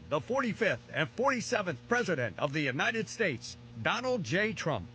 The 45th and 47th President of the United States, Donald J. Trump.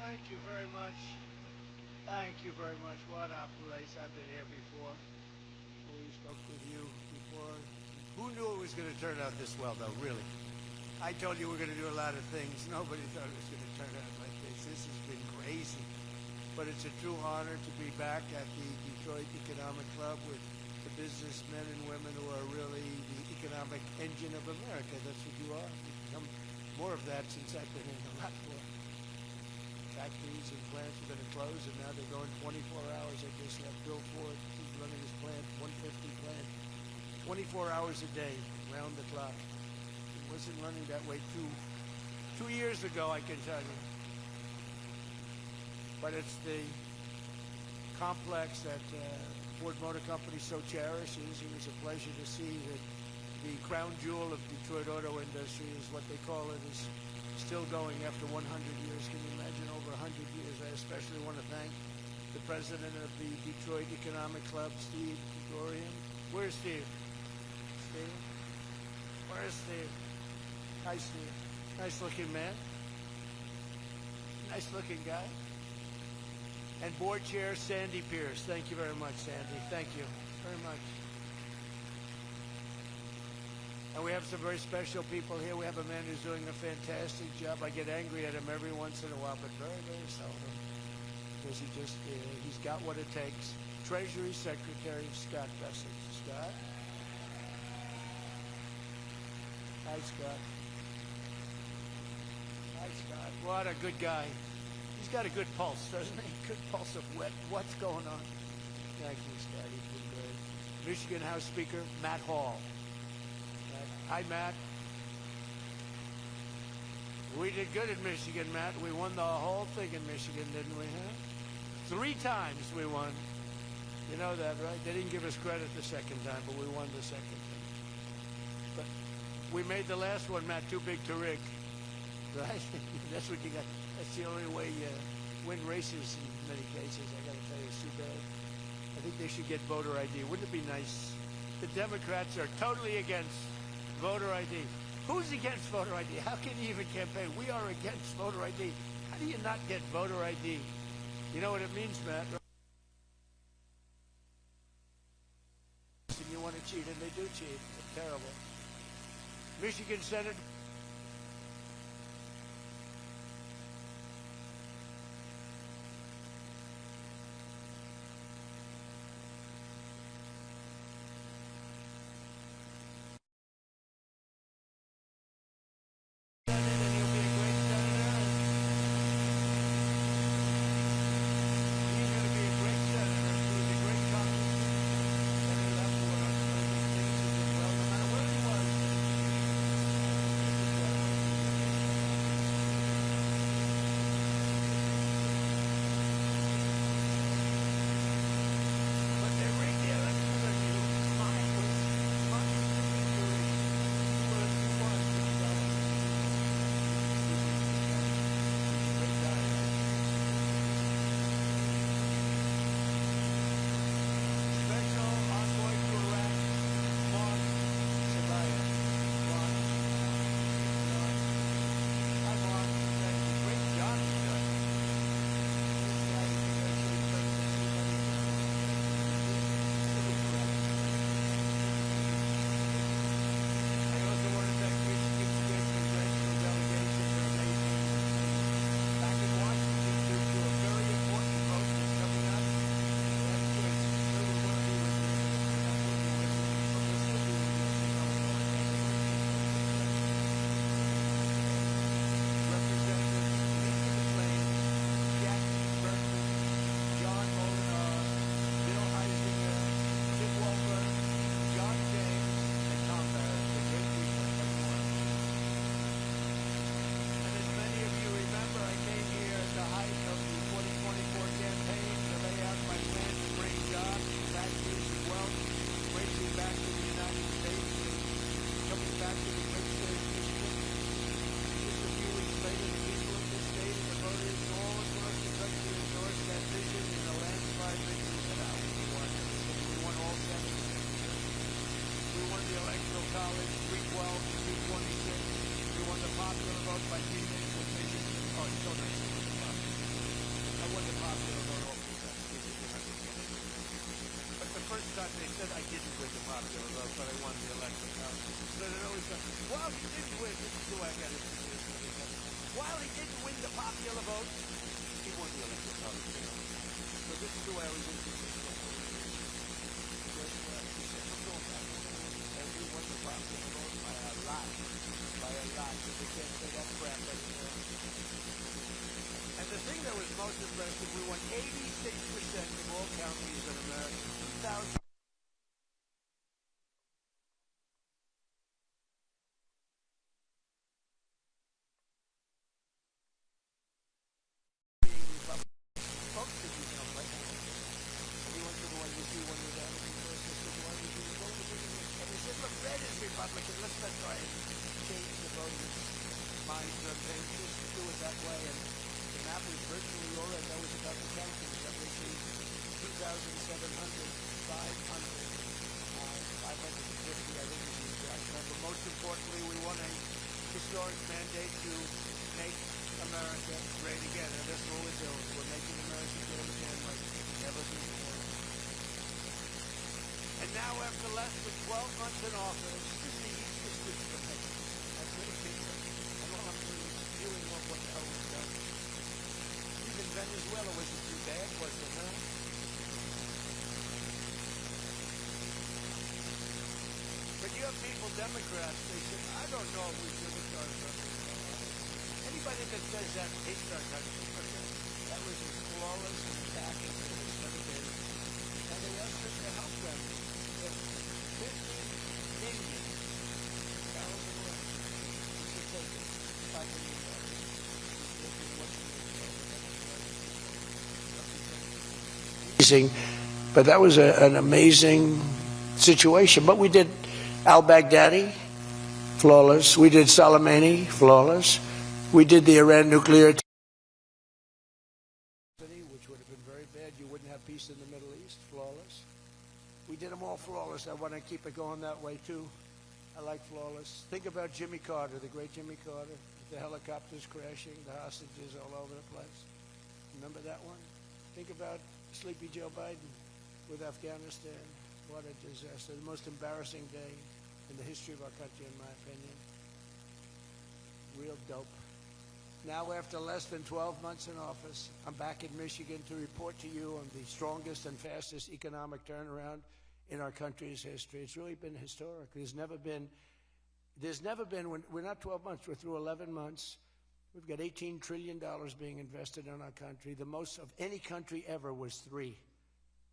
Thank you very much. Thank you very much. What a place. I've been here before. We spoke with you before. Who knew it was going to turn out this well, though, really? I told you we're going to do a lot of things. Nobody thought it was going to turn out like this. This has been crazy. But it's a true honor to be back at the Detroit Economic Club with the businessmen and women who are really the economic engine of America. That's what you are. You've become more of that since I've been in a lot more. Factories and plants are going to close, and now they're going 24 hours. I guess that Bill Ford, he's running his plant, 150 plant, 24 hours a day, round the clock. It wasn't running that way two years ago, I can tell you. But it's the complex that Ford Motor Company so cherishes. It was a pleasure to see that the crown jewel of Detroit auto industry is what they call it, is still going after 100 years. Can you imagine, over 100 years? I especially want to thank the president of the Detroit Economic Club, Steve Gregorian. Where's Steve? Steve? Where's Steve? Hi, Steve. Nice looking man. Nice looking guy. And board chair Sandy Pierce. Thank you very much, Sandy. Thank you very much. And we have some very special people here. We have a man who's doing a fantastic job. I get angry at him every once in a while, but very, very seldom. Because he's got what it takes. Treasury Secretary Scott Bessich. Scott? Hi, Scott. Hi, Scott. What a good guy. He's got a good pulse, doesn't he? Good pulse of what's going on. Thank you, Scott. He's been great. Michigan House Speaker Matt Hall. Hi, Matt. We did good in Michigan, Matt. We won the whole thing in Michigan, didn't we, huh? 3 times we won. You know that, right? They didn't give us credit the second time, but we won the second time. But we made the last one, Matt, too big to rig. Right? That's what you got. That's the only way you win races in many cases. I got to tell you, it's too bad. I think they should get voter ID. Wouldn't it be nice? The Democrats are totally against voter ID. Who's against voter ID? How can you even campaign? We are against voter ID. How do you not get voter ID? You know what it means, Matt? And you want to cheat, and they do cheat. It's terrible. Michigan Senator. They said I didn't win the popular vote, but I won the electoral college. So they always said, well, he didn't win. This is the way I got it. While he didn't win the popular vote, he won the electoral college. So this is the way I was introduced. And we won the popular vote by a lot. By a lot. So they can't say that crap anymore. And the thing that was most impressive, we won 86% of all counties in America. 2,000. Republican, let's not try and change the voters' minds or things. Just do it that way. And the map is virtually all right. That was about the counties. That was the 2,700, 550, I think is the exact number. Most importantly, we won a historic mandate to make America great again. And that's what we're doing. We're making America great again like never before. And now, after less than 12 months in office, this is the easiest thing for me. That's really big. And all I'm doing is viewing of what the hell was done. Even Venezuela wasn't too bad, was it, huh? But you have people, Democrats, they say, I don't know if we should have started Venezuela. Anybody that says that hates our country. That was as flawless an attack as it has ever been. And they asked us to help them. 50 million barrels of oil. Amazing, but that was an amazing situation. But we did al-Baghdadi, flawless. We did Soleimani, flawless. We did the Iran nuclear, which would have been very bad. You wouldn't have peace in the Middle East, flawless. We did them all flawless. I want to keep it going that way, too. I like flawless. Think about Jimmy Carter, the great Jimmy Carter, the helicopters crashing, the hostages all over the place. Remember that one? Think about Sleepy Joe Biden with Afghanistan. What a disaster. The most embarrassing day in the history of our country, in my opinion. Real dope. Now, after less than 12 months in office, I'm back in Michigan to report to you on the strongest and fastest economic turnaround in our country's history. It's really been historic. There's never been, we're not 12 months, we're through 11 months. We've got $18 trillion being invested in our country. The most of any country ever was 3.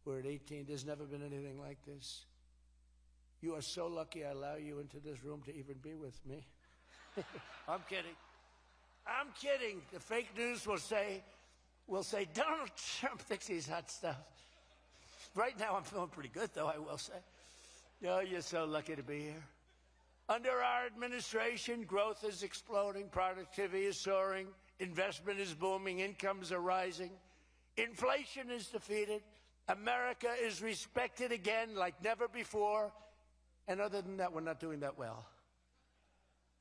We're at 18. There's never been anything like this. You are so lucky I allow you into this room to even be with me. I'm kidding. I'm kidding. The fake news will say, Donald Trump thinks he's hot stuff. Right now I'm feeling pretty good, though, I will say. Oh, you're so lucky to be here. Under our administration, growth is exploding, productivity is soaring, investment is booming, incomes are rising, inflation is defeated, America is respected again like never before, and other than that, we're not doing that well.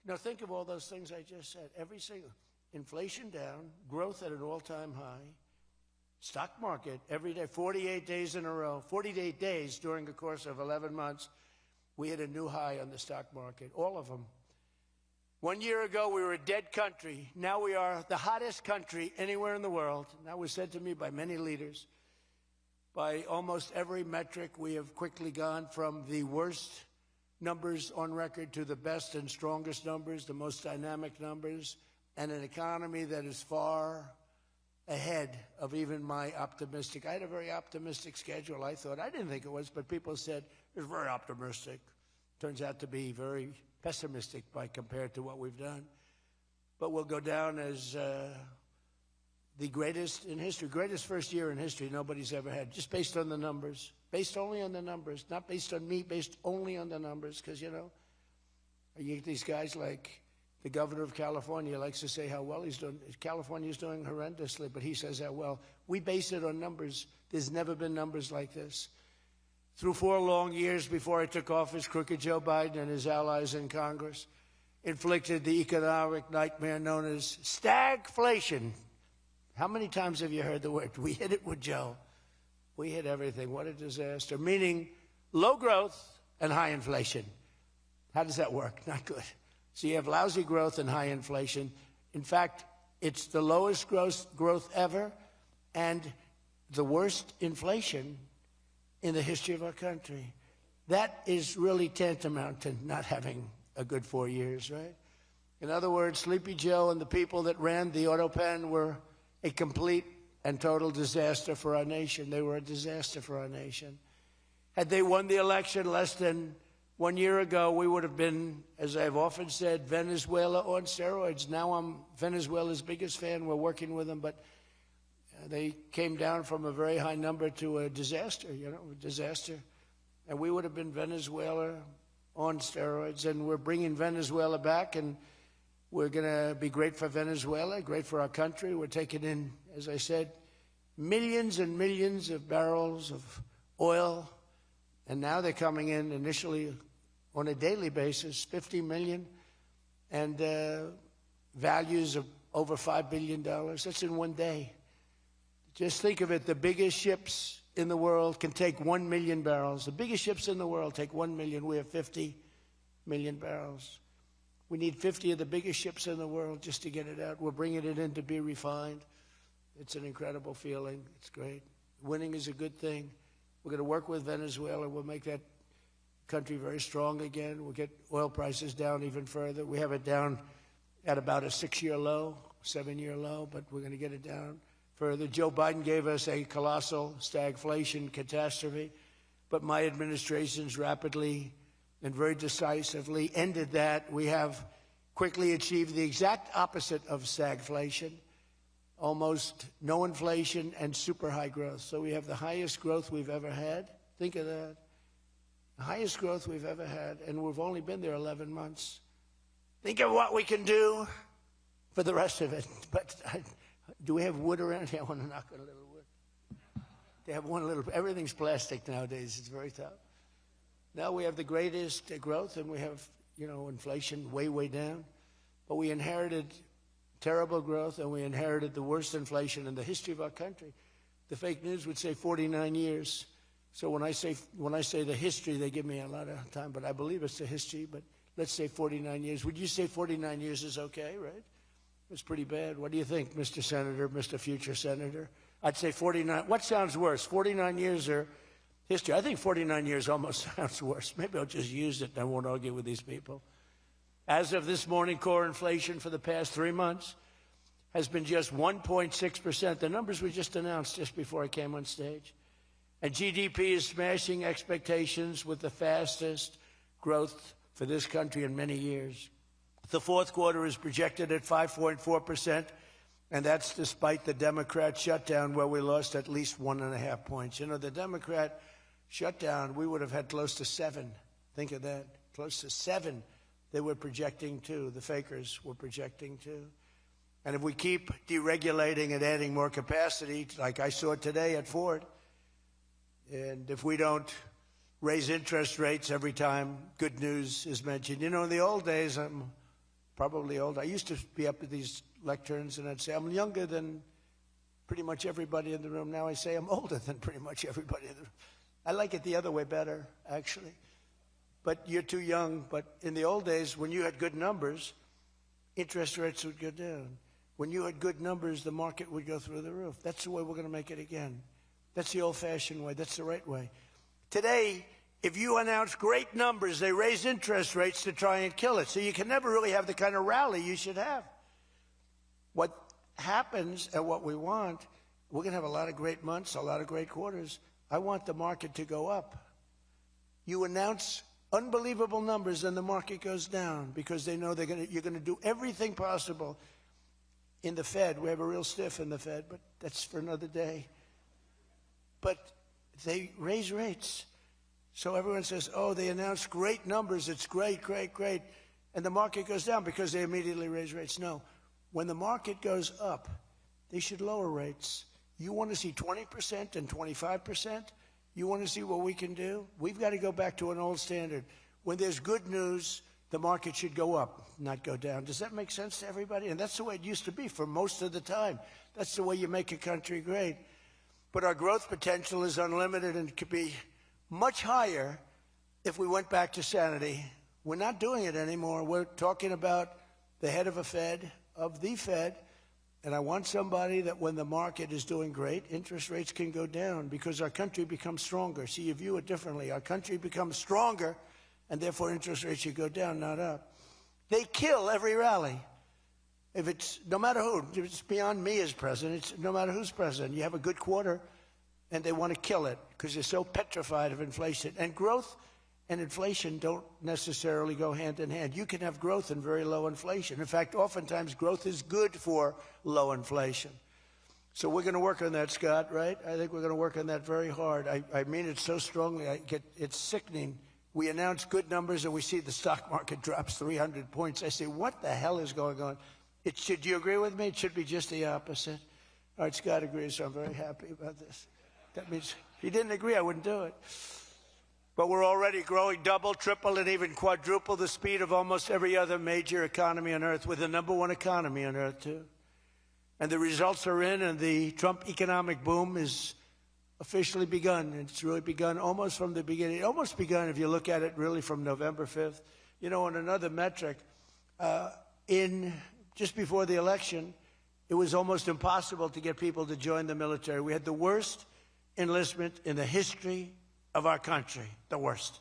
Now think of all those things I just said. Every single, inflation down, growth at an all-time high, stock market every day, 48 days in a row, 48 days during the course of 11 months, we hit a new high on the stock market, all of them. 1 year ago, we were a dead country. Now we are the hottest country anywhere in the world. That was said to me by many leaders. By almost every metric, we have quickly gone from the worst numbers on record to the best and strongest numbers, the most dynamic numbers, and an economy that is far ahead of even my optimistic. I had a very optimistic schedule, I thought. I didn't think it was, but people said it was very optimistic. Turns out to be very pessimistic by compared to what we've done. But we'll go down as the greatest in history, greatest first year in history nobody's ever had, just based on the numbers, based only on the numbers, not based on me, based only on the numbers, because, you know, you get these guys like the governor of California likes to say how well he's doing. California's doing horrendously, but he says how well. We base it on numbers. There's never been numbers like this. Through 4 long years before I took office, crooked Joe Biden and his allies in Congress inflicted the economic nightmare known as stagflation. How many times have you heard the word? We hit it with Joe. We hit everything. What a disaster. Meaning low growth and high inflation. How does that work? Not good. So you have lousy growth and high inflation. In fact, it's the lowest growth ever and the worst inflation in the history of our country. That is really tantamount to not having a good 4 years, right? In other words, Sleepy Joe and the people that ran the auto pen were a complete and total disaster for our nation. They were a disaster for our nation. Had they won the election less than 1 year ago, we would have been, as I've often said, Venezuela on steroids. Now I'm Venezuela's biggest fan. We're working with them, but they came down from a very high number to a disaster, a disaster. And we would have been Venezuela on steroids, and we're bringing Venezuela back, and we're going to be great for Venezuela, great for our country. We're taking in, as I said, millions and millions of barrels of oil, and now they're coming in initially on a daily basis, 50 million, and values of over $5 billion. That's in one day. Just think of it, the biggest ships in the world can take 1 million barrels. The biggest ships in the world take 1 million. We have 50 million barrels. We need 50 of the biggest ships in the world just to get it out. We're bringing it in to be refined. It's an incredible feeling. It's great. Winning is a good thing. We're going to work with Venezuela. We'll make that country very strong again. We'll get oil prices down even further. We have it down at about a 6-year low, 7-year low, but we're going to get it down further. Joe Biden gave us a colossal stagflation catastrophe, but my administration's rapidly and very decisively ended that. We have quickly achieved the exact opposite of stagflation, almost no inflation and super high growth. So we have the highest growth we've ever had. Think of that. The highest growth we've ever had, and we've only been there 11 months. Think of what we can do for the rest of it. But do we have wood around here? I want to knock on a little wood. They have one little, everything's plastic nowadays. It's very tough. Now we have the greatest growth, and we have inflation way, way down. But we inherited terrible growth, and we inherited the worst inflation in the history of our country. The fake news would say 49 years. So when I say the history, they give me a lot of time, but I believe it's the history. But let's say 49 years. Would you say 49 years is okay, right? It's pretty bad. What do you think, Mr. Senator, Mr. Future Senator? I'd say 49. What sounds worse, 49 years or history? I think 49 years almost sounds worse. Maybe I'll just use it and I won't argue with these people. As of this morning, core inflation for the past 3 months has been just 1.6%. The numbers were just announced just before I came on stage. And GDP is smashing expectations with the fastest growth for this country in many years. The fourth quarter is projected at 5.4%, and that's despite the Democrat shutdown where we lost at least 1.5 points. The Democrat shutdown, we would have had close to 7. Think of that, close to 7. They were projecting to. The fakers were projecting to. And if we keep deregulating and adding more capacity, like I saw today at Ford, and if we don't raise interest rates every time good news is mentioned. In the old days, I'm probably old. I used to be up at these lecterns and I'd say, I'm younger than pretty much everybody in the room. Now I say I'm older than pretty much everybody in the room. I like it the other way better, actually. But you're too young. But in the old days, when you had good numbers, interest rates would go down. When you had good numbers, the market would go through the roof. That's the way we're going to make it again. That's the old-fashioned way. That's the right way. Today, if you announce great numbers, they raise interest rates to try and kill it. So you can never really have the kind of rally you should have. What happens and what we want, we're going to have a lot of great months, a lot of great quarters. I want the market to go up. You announce unbelievable numbers and the market goes down because they know you're going to do everything possible. In the Fed, we have a real stiff in the Fed, but that's for another day. But they raise rates. So everyone says, oh, they announced great numbers. It's great, great, great. And the market goes down because they immediately raise rates. No. When the market goes up, they should lower rates. You want to see 20% and 25%? You want to see what we can do? We've got to go back to an old standard. When there's good news, the market should go up, not go down. Does that make sense to everybody? And that's the way it used to be for most of the time. That's the way you make a country great. But our growth potential is unlimited and could be much higher if we went back to sanity. We're not doing it anymore. We're talking about the head of the Fed, and I want somebody that when the market is doing great, interest rates can go down because our country becomes stronger. See, you view it differently. Our country becomes stronger, and therefore interest rates should go down, not up. They kill every rally. If it's, no matter who, it's beyond me as president, it's no matter who's president. You have a good quarter, and they want to kill it because they're so petrified of inflation. And growth and inflation don't necessarily go hand in hand. You can have growth and very low inflation. In fact, oftentimes growth is good for low inflation. So we're going to work on that, Scott, right? I think we're going to work on that very hard. I mean it so strongly, it's sickening. We announce good numbers, and we see the stock market drops 300 points. I say, what the hell is going on? Do you agree with me? It should be just the opposite. All right, Scott agrees, so I'm very happy about this. That means if he didn't agree, I wouldn't do it. But we're already growing double, triple, and even quadruple the speed of almost every other major economy on Earth. We're the #1 economy on Earth, too. And the results are in, and the Trump economic boom is officially begun. It's really begun almost from the beginning. It almost begun, if you look at it, really from November 5th. On another metric, just before the election, it was almost impossible to get people to join the military. We had the worst enlistment in the history of our country, the worst.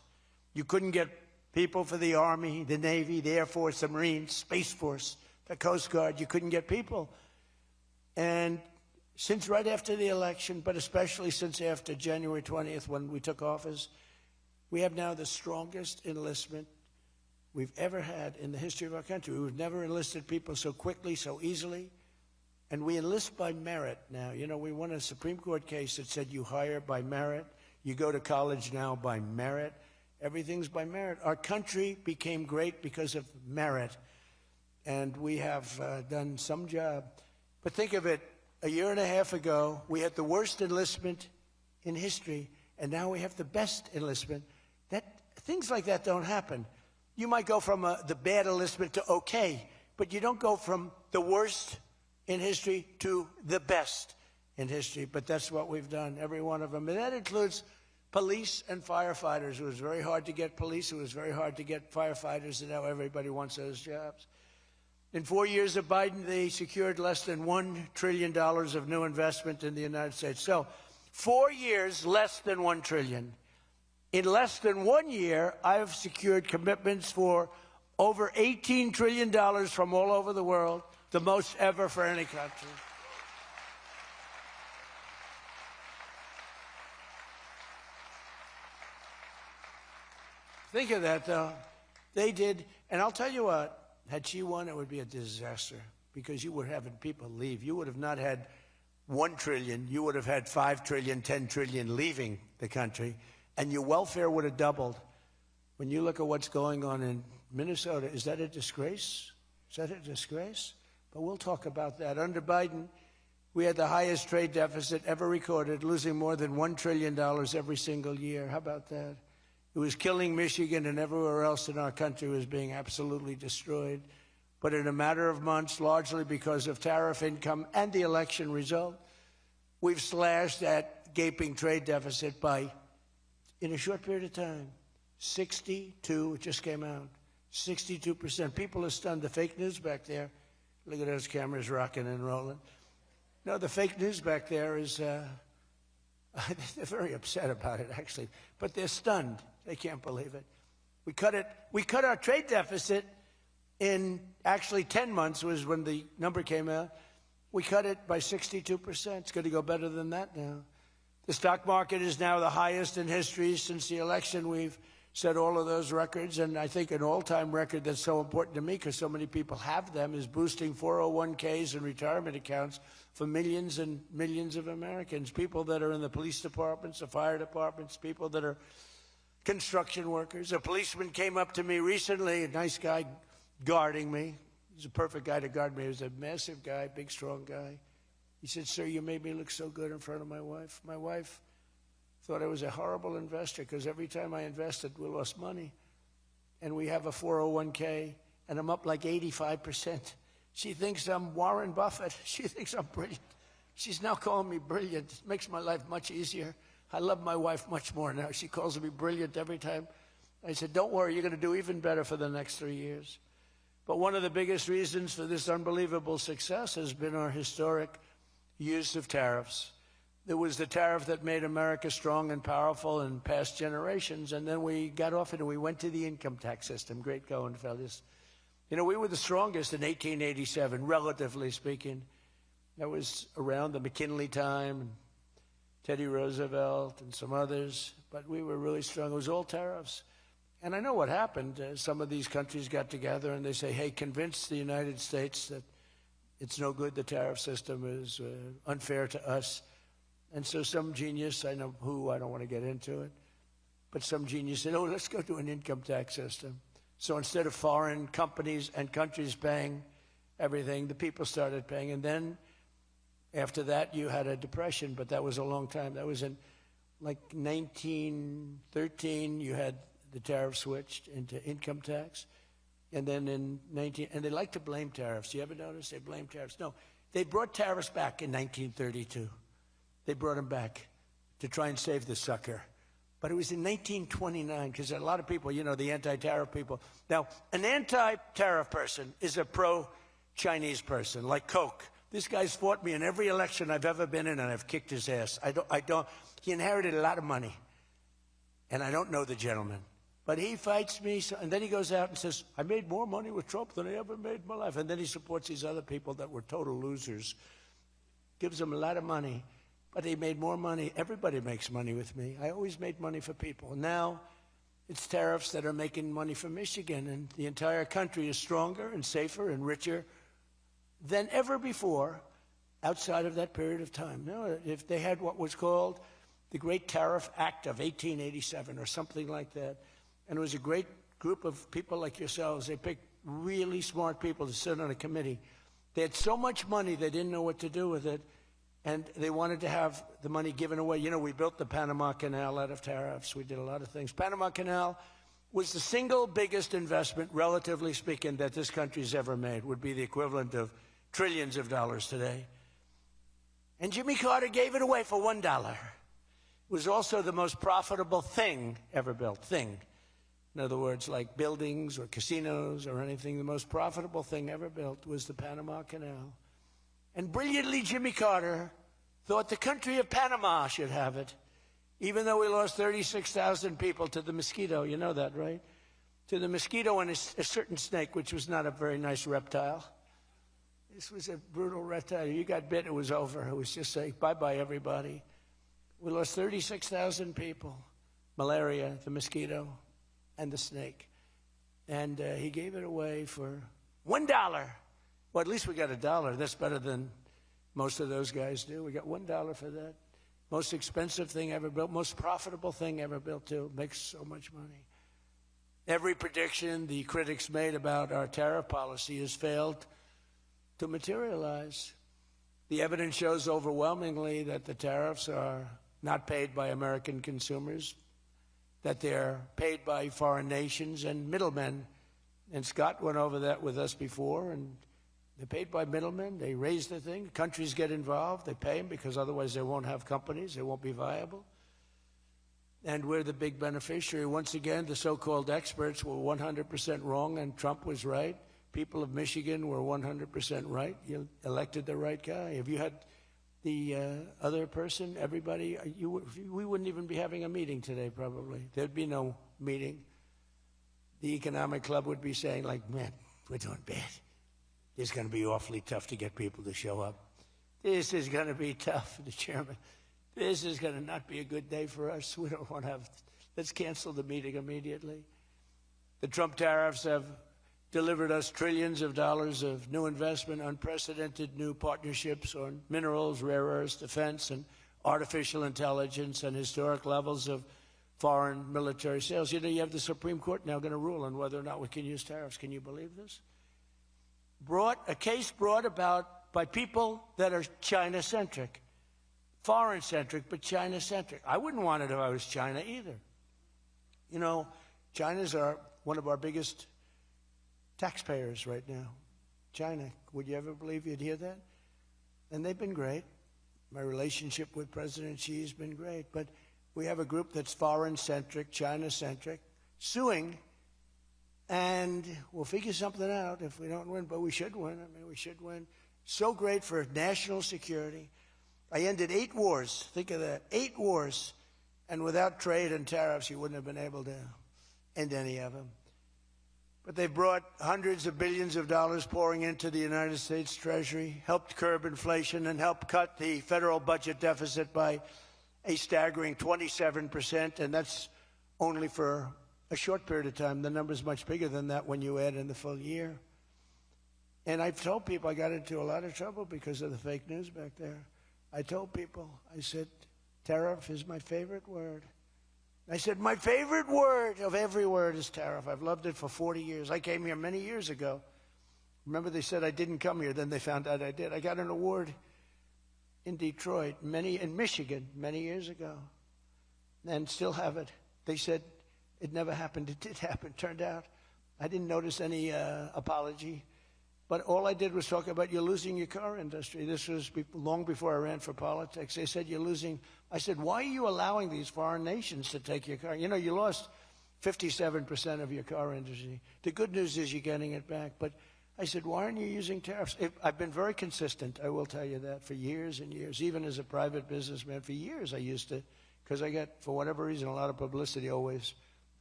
You couldn't get people for the Army, the Navy, the Air Force, the Marines, Space Force, the Coast Guard. You couldn't get people. And since right after the election, but especially since after January 20th when we took office, we have now the strongest enlistment we've ever had in the history of our country. We've never enlisted people so quickly, so easily. And we enlist by merit now. We won a Supreme Court case that said you hire by merit. You go to college now by merit. Everything's by merit. Our country became great because of merit. And we have done some job. But think of it, a year and a half ago, we had the worst enlistment in history, and now we have the best enlistment. Things like that don't happen. You might go from the bad enlistment to okay, but you don't go from the worst in history to the best in history. But that's what we've done, every one of them. And that includes police and firefighters. It was very hard to get police. It was very hard to get firefighters, and now everybody wants those jobs. In 4 years of Biden, they secured less than $1 trillion of new investment in the United States. So 4 years, less than $1 trillion. In less than 1 year, I've secured commitments for over $18 trillion from all over the world, the most ever for any country. Think of that, though. They did, and I'll tell you what, had she won, it would be a disaster, because you would have people leave. You would have not had $1 trillion. You would have had $5 trillion, $10 trillion leaving the country, and your welfare would have doubled. When you look at what's going on in Minnesota, is that a disgrace? Is that a disgrace? But we'll talk about that. Under Biden, we had the highest trade deficit ever recorded, losing more than $1 trillion every single year. How about that? It was killing Michigan, and everywhere else in our country was being absolutely destroyed. But in a matter of months, largely because of tariff income and the election result, we've slashed that gaping trade deficit by, in a short period of time, 62, it just came out, 62%. People are stunned. The fake news back there, look at those cameras rocking and rolling. No, the fake news back there is, they're very upset about it, actually, but they're stunned. They can't believe it. We cut our trade deficit in actually 10 months was when the number came out. We cut it by 62%. It's going to go better than that now. The stock market is now the highest in history since the election. We've set all of those records, and I think an all-time record that's so important to me because so many people have them is boosting 401ks and retirement accounts for millions and millions of Americans, people that are in the police departments, the fire departments, people that are construction workers. A policeman came up to me recently, a nice guy guarding me. He's a perfect guy to guard me. He was a massive guy, big, strong guy. He said, "Sir, you made me look so good in front of my wife. My wife thought I was a horrible investor because every time I invested, we lost money. And we have a 401k, and I'm up like 85%. She thinks I'm Warren Buffett. She thinks I'm brilliant. She's now calling me brilliant. It makes my life much easier. I love my wife much more now. She calls me brilliant every time." I said, "Don't worry, you're going to do even better for the next 3 years." But one of the biggest reasons for this unbelievable success has been our historic use of tariffs. There was the tariff that made America strong and powerful in past generations, and then we got off it and we went to the income tax system. Great going, fellas. You know, we were the strongest in 1887, relatively speaking. That was around the McKinley time, and Teddy Roosevelt and some others, but we were really strong. It was all tariffs. And I know what happened. Some of these countries got together and they say, "Hey, convince the United States that it's no good, the tariff system is unfair to us." And so some genius, I know who, I don't want to get into it, but some genius said, "Oh, let's go to an income tax system." So instead of foreign companies and countries paying everything, the people started paying. And then after that, you had a depression, but that was a long time. That was in like 1913, you had the tariff switched into income tax. And then in and they like to blame tariffs. You ever notice they blame tariffs? No, they brought tariffs back in 1932. They brought them back to try and save the sucker. But it was in 1929, because a lot of people, you know, the anti-tariff people. Now, an anti-tariff person is a pro-Chinese person, like Coke. This guy's fought me in every election I've ever been in, and I've kicked his ass. He inherited a lot of money, and I don't know the gentleman. But he fights me, and then he goes out and says, "I made more money with Trump than I ever made in my life." And then he supports these other people that were total losers. Gives them a lot of money, but he made more money. Everybody makes money with me. I always made money for people. Now it's tariffs that are making money for Michigan, and the entire country is stronger and safer and richer than ever before outside of that period of time. No, if they had what was called the Great Tariff Act of 1887 or something like that, and it was a great group of people like yourselves. They picked really smart people to sit on a committee. They had so much money they didn't know what to do with it, and they wanted to have the money given away. You know, we built the Panama Canal out of tariffs. We did a lot of things. Panama Canal was the single biggest investment, relatively speaking, that this country's ever made. Would be the equivalent of trillions of dollars today. And Jimmy Carter gave it away for $1. It was also the most profitable thing ever built. Thing. In other words, like buildings or casinos or anything, the most profitable thing ever built was the Panama Canal. And brilliantly, Jimmy Carter thought the country of Panama should have it, even though we lost 36,000 people to the mosquito. You know that, right? To the mosquito and a certain snake, which was not a very nice reptile. This was a brutal reptile. You got bit, it was over. It was just say, bye-bye, everybody. We lost 36,000 people. Malaria, the mosquito, and the snake. And he gave it away for $1. Well, at least we got $1. That's better than most of those guys do. We got $1 for that. Most expensive thing ever built, most profitable thing ever built, too. Makes so much money. Every prediction the critics made about our tariff policy has failed to materialize. The evidence shows overwhelmingly that the tariffs are not paid by American consumers, that they're paid by foreign nations and middlemen. And Scott went over that with us before, and they're paid by middlemen. They raise the thing. Countries get involved. They pay them because otherwise they won't have companies. They won't be viable. And we're the big beneficiary. Once again, the so-called experts were 100% wrong, and Trump was right. People of Michigan were 100% right. You elected the right guy. Have you had the other person, everybody? We wouldn't even be having a meeting today, probably. There'd be no meeting. The economic club would be saying, like, man, we're doing bad. It's going to be awfully tough to get people to show up. This is going to be tough, the chairman. This is going to not be a good day for us. We don't want to have, let's cancel the meeting immediately. The Trump tariffs have delivered us trillions of dollars of new investment, unprecedented new partnerships on minerals, rare earths, defense, and artificial intelligence, and historic levels of foreign military sales. You know, you have the Supreme Court now going to rule on whether or not we can use tariffs. Can you believe this? A case brought about by people that are China-centric, foreign-centric, but China-centric. I wouldn't want it if I was China either. You know, China's one of our biggest taxpayers right now. China, would you ever believe you'd hear that? And they've been great. My relationship with President Xi has been great. But we have a group that's foreign-centric, China-centric, suing, and we'll figure something out if we don't win. But we should win. I mean, we should win. So great for national security. I ended 8 wars. Think of that. 8 wars. And without trade and tariffs, you wouldn't have been able to end any of them. But they brought hundreds of billions of dollars pouring into the United States Treasury, helped curb inflation, and helped cut the federal budget deficit by a staggering 27%, and that's only for a short period of time. The number's much bigger than that when you add in the full year. And I've told people I got into a lot of trouble because of the fake news back there. I told people, I said, tariff is my favorite word. I said, my favorite word of every word is tariff. I've loved it for 40 years. I came here many years ago. Remember, they said I didn't come here. Then they found out I did. I got an award in Detroit, in Michigan, many years ago, and still have it. They said it never happened. It did happen, turned out. I didn't notice any apology. But all I did was talk about you're losing your car industry. This was long before I ran for politics. They said you're losing. I said, why are you allowing these foreign nations to take your car? You know, you lost 57% of your car industry. The good news is you're getting it back. But I said, why aren't you using tariffs? I've been very consistent, I will tell you that, for years and years. Even as a private businessman, for years I used to, because I get, for whatever reason, a lot of publicity always.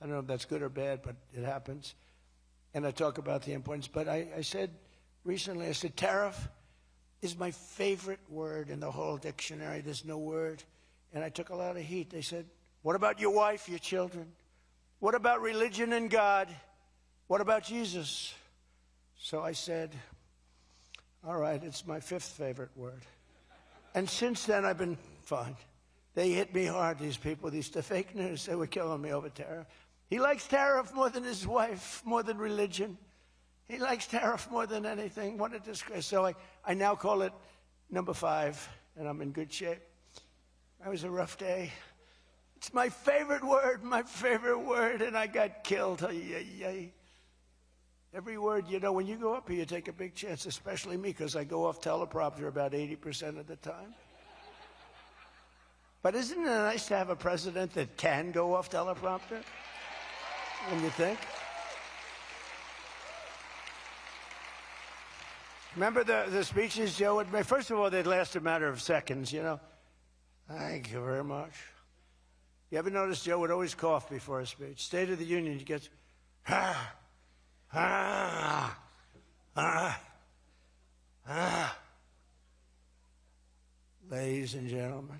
I don't know if that's good or bad, but it happens. And I talk about the importance. But I said recently, I said, tariff is my favorite word in the whole dictionary. There's no word. And I took a lot of heat. They said, what about your wife, your children? What about religion and God? What about Jesus? So I said, all right, it's my 5th favorite word. And since then, I've been fine. They hit me hard, these people, the fake news. They were killing me over tariff. He likes tariff more than his wife, more than religion. He likes tariff more than anything. What a disgrace. So I now call it number 5, and I'm in good shape. That was a rough day. It's my favorite word, and I got killed. Every word, you know, when you go up here, you take a big chance, especially me, because I go off teleprompter about 80% of the time. But isn't it nice to have a president that can go off teleprompter? When you think? Remember the speeches Joe would make? First of all, they'd last a matter of seconds, you know. Thank you very much. You ever notice Joe would always cough before a speech? State of the Union, he gets, ladies and gentlemen.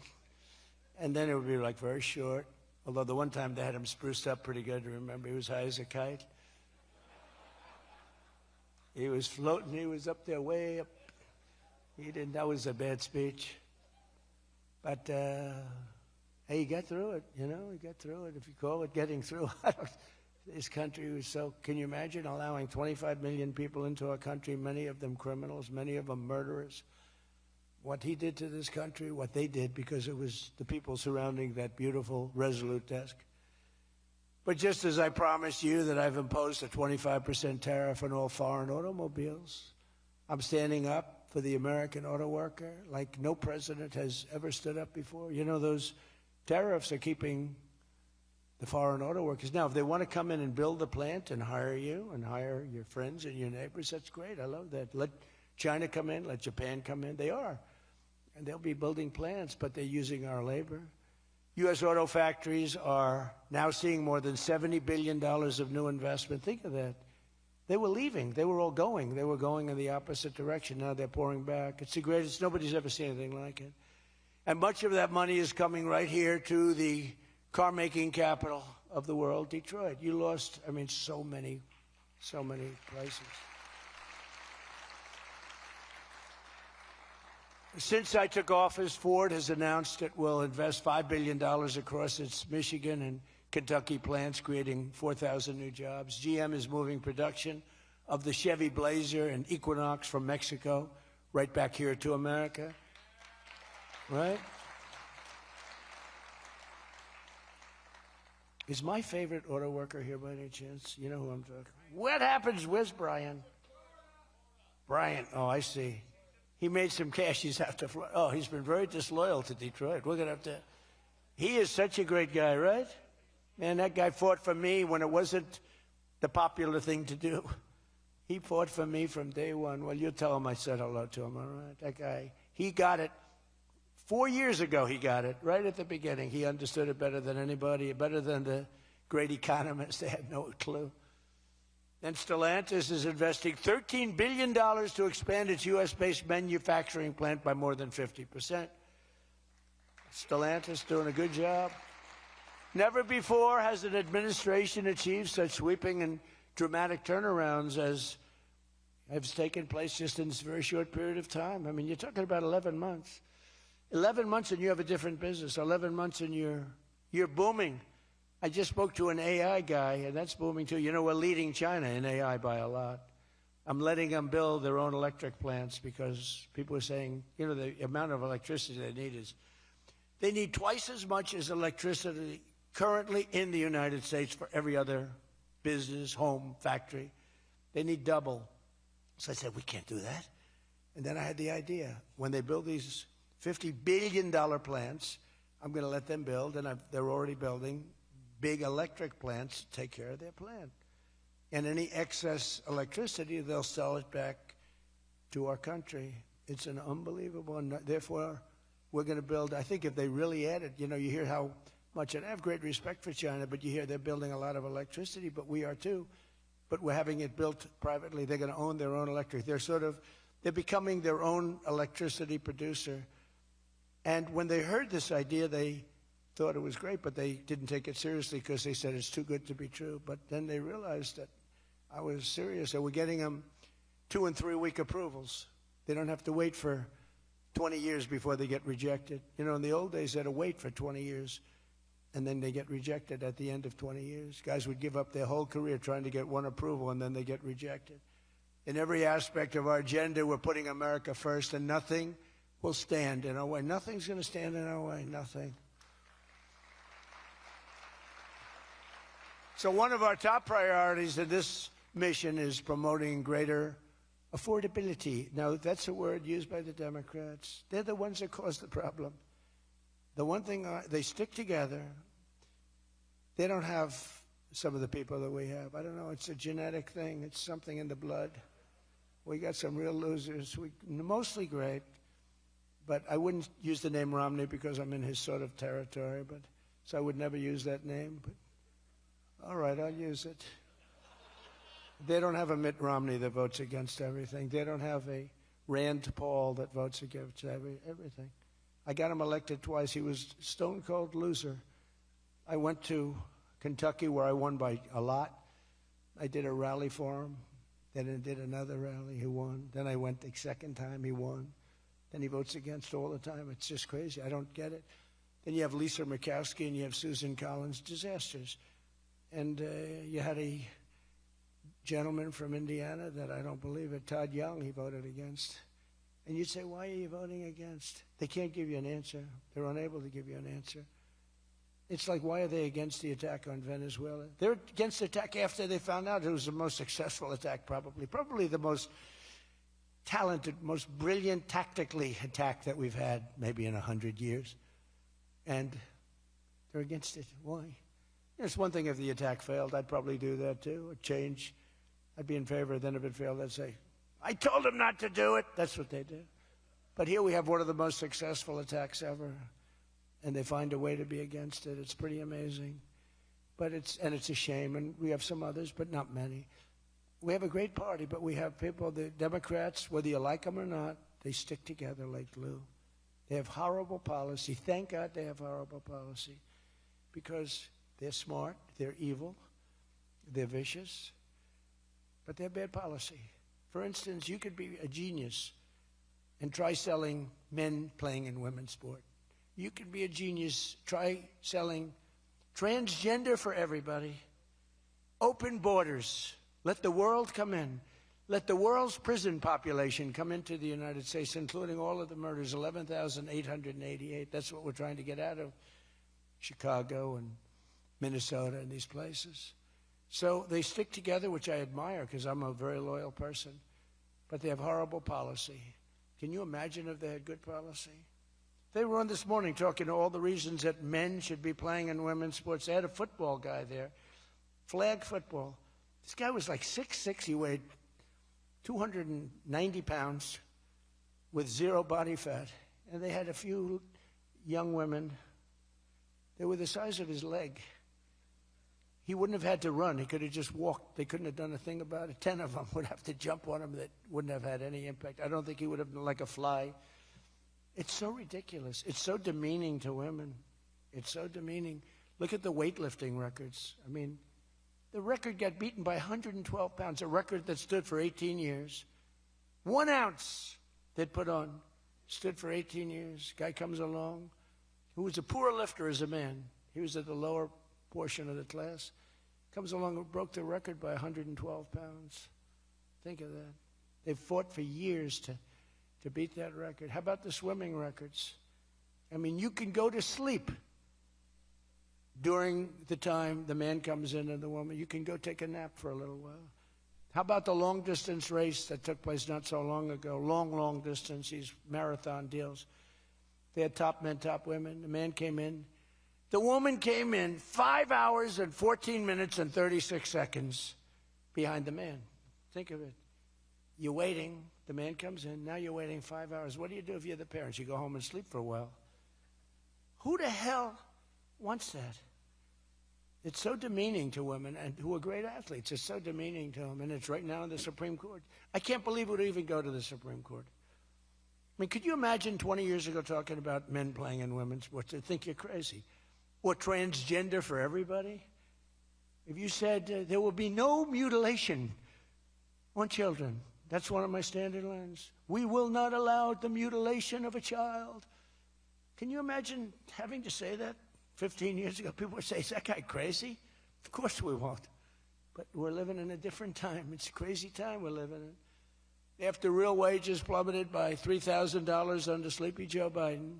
And then it would be like very short. Although the one time they had him spruced up pretty good, remember, he was high as a kite. He was floating, he was up there way up. That was a bad speech. But, hey, he got through it, you know, he got through it. If you call it getting through, this country was so, can you imagine allowing 25 million people into our country, many of them criminals, many of them murderers? What he did to this country, what they did, because it was the people surrounding that beautiful, resolute desk. But just as I promised you that I've imposed a 25% tariff on all foreign automobiles, I'm standing up for the American auto worker like no president has ever stood up before. You know, those tariffs are keeping the foreign auto workers. Now, if they want to come in and build a plant and hire you and hire your friends and your neighbors, that's great. I love that. Let China come in, let Japan come in. They are. And they'll be building plants, but they're using our labor. U.S. auto factories are now seeing more than $70 billion of new investment. Think of that. They were leaving. They were all going. They were going in the opposite direction. Now they're pouring back. It's the greatest. Nobody's ever seen anything like it. And much of that money is coming right here to the car-making capital of the world, Detroit. You lost, I mean, so many places. Since I took office, Ford has announced it will invest $5 billion across its Michigan and Kentucky plants, creating 4,000 new jobs. GM is moving production of the Chevy Blazer and Equinox from Mexico right back here to America. Right? Is my favorite auto worker here by any chance? You know who I'm talking about? What happens? Where's Brian? Brian, oh, I see. He made some cash. He's have to fly. Oh, he's been very disloyal to Detroit. We're going to have to. He is such a great guy, right? Man, that guy fought for me when it wasn't the popular thing to do. He fought for me from day one. Well, you tell him I said hello to him, all right? That guy, he got it. 4 years ago, he got it, right at the beginning. He understood it better than anybody, better than the great economists. They had no clue. And Stellantis is investing $13 billion to expand its U.S.-based manufacturing plant by more than 50%. Stellantis doing a good job. Never before has an administration achieved such sweeping and dramatic turnarounds as has taken place just in this very short period of time. I mean, you're talking about 11 months. 11 months and you have a different business. 11 months and you're booming. I just spoke to an AI guy, and that's booming too. You know, we're leading China in AI by a lot. I'm letting them build their own electric plants because people are saying, you know, the amount of electricity they need twice as much as electricity currently in the United States for every other business, home, factory. They need double. So I said, we can't do that. And then I had the idea. When they build these $50 billion plants, I'm going to let them build, and they're already building big electric plants to take care of their plant. And any excess electricity, they'll sell it back to our country. It's an unbelievable, and therefore, we're going to build, I think if they really added, you know, you hear how much, and I have great respect for China, but you hear they're building a lot of electricity, but we are too. But we're having it built privately. They're going to own their own electric. They're becoming their own electricity producer. And when they heard this idea, they thought it was great, but they didn't take it seriously because they said it's too good to be true. But then they realized that I was serious. So we're getting them 2- and 3-week approvals. They don't have to wait for 20 years before they get rejected. You know, in the old days, they had to wait for 20 years, and then they get rejected at the end of 20 years. Guys would give up their whole career trying to get one approval, and then they get rejected. In every aspect of our agenda, we're putting America first, and nothing will stand in our way. Nothing's going to stand in our way, nothing. So one of our top priorities in this mission is promoting greater affordability. Now, that's a word used by the Democrats. They're the ones that cause the problem. The one thing, they stick together. They don't have some of the people that we have. I don't know, it's a genetic thing. It's something in the blood. We got some real losers. Mostly great, but I wouldn't use the name Romney because I'm in his sort of territory, so I would never use that name. But all right, I'll use it. They don't have a Mitt Romney that votes against everything. They don't have a Rand Paul that votes against everything. I got him elected twice. He was a stone-cold loser. I went to Kentucky where I won by a lot. I did a rally for him. Then I did another rally. He won. Then I went the second time. He won. Then he votes against all the time. It's just crazy. I don't get it. Then you have Lisa Murkowski and you have Susan Collins. Disasters. And you had a gentleman from Indiana that I don't believe it, Todd Young, he voted against. And you'd say, why are you voting against? They can't give you an answer. They're unable to give you an answer. It's like, why are they against the attack on Venezuela? They're against the attack after they found out it was the most successful attack, probably the most talented, most brilliant tactically attack that we've had maybe in 100 years. And they're against it. Why? It's one thing if the attack failed. I'd probably do that too, a change. I'd be in favor. Then if it failed, I'd say, I told them not to do it. That's what they do. But here we have one of the most successful attacks ever, and they find a way to be against it. It's pretty amazing. But it's a shame, and we have some others, but not many. We have a great party, but we have people, the Democrats, whether you like them or not, they stick together like glue. They have horrible policy. Thank God they have horrible policy, because they're smart, they're evil, they're vicious, but they're bad policy. For instance, you could be a genius and try selling men playing in women's sport. You could be a genius, try selling transgender for everybody, open borders, let the world come in, let the world's prison population come into the United States, including all of the murders, 11,888. That's what we're trying to get out of Chicago and Minnesota and these places. So they stick together, which I admire because I'm a very loyal person, but they have horrible policy. Can you imagine if they had good policy? They were on this morning talking to all the reasons that men should be playing in women's sports. They had a football guy there, flag football. This guy was like 6'6". He weighed 290 pounds with zero body fat. And they had a few young women. They were the size of his leg. He wouldn't have had to run. He could have just walked. They couldn't have done a thing about it. 10 of them would have to jump on him that wouldn't have had any impact. I don't think he would have been like a fly. It's so ridiculous. It's so demeaning to women. It's so demeaning. Look at the weightlifting records. I mean, the record got beaten by 112 pounds, a record that stood for 18 years. 1 ounce they'd put on, stood for 18 years. Guy comes along who was a poor lifter as a man. He was at the lower portion of the class. Comes along and broke the record by 112 pounds. Think of that. They've fought for years to beat that record. How about the swimming records? I mean, you can go to sleep during the time the man comes in and the woman. You can go take a nap for a little while. How about the long-distance race that took place not so long ago? Long distance, these marathon deals. They had top men, top women. The man came in. The woman came in 5 hours and 14 minutes and 36 seconds behind the man. Think of it. You're waiting. The man comes in. Now you're waiting 5 hours. What do you do if you're the parents? You go home and sleep for a while. Who the hell wants that? It's so demeaning to women and who are great athletes. It's so demeaning to them, and it's right now in the Supreme Court. I can't believe it would even go to the Supreme Court. I mean, could you imagine 20 years ago talking about men playing in women's sports? They'd think you're crazy. Or transgender for everybody? If you said there will be no mutilation on children, that's one of my standard lines. We will not allow the mutilation of a child. Can you imagine having to say that 15 years ago? People would say, is that guy crazy? Of course we won't. But we're living in a different time. It's a crazy time we're living in. After real wages plummeted by $3,000 under Sleepy Joe Biden,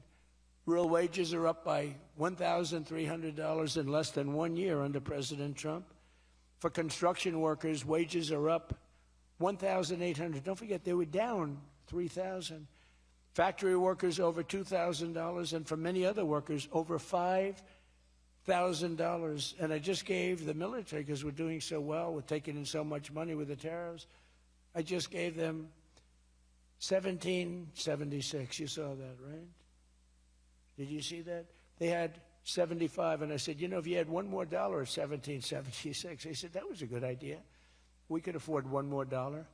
real wages are up by $1,300 in less than 1 year under President Trump. For construction workers, wages are up 1,800. Don't forget, they were down 3,000. Factory workers over $2,000, and for many other workers, over $5,000. And I just gave the military, because we're doing so well, we're taking in so much money with the tariffs, I just gave them 1776. You saw that, right? Did you see that? They had 75, and I said, you know, if you had one more dollar at 1776, they said, that was a good idea. We could afford one more dollar.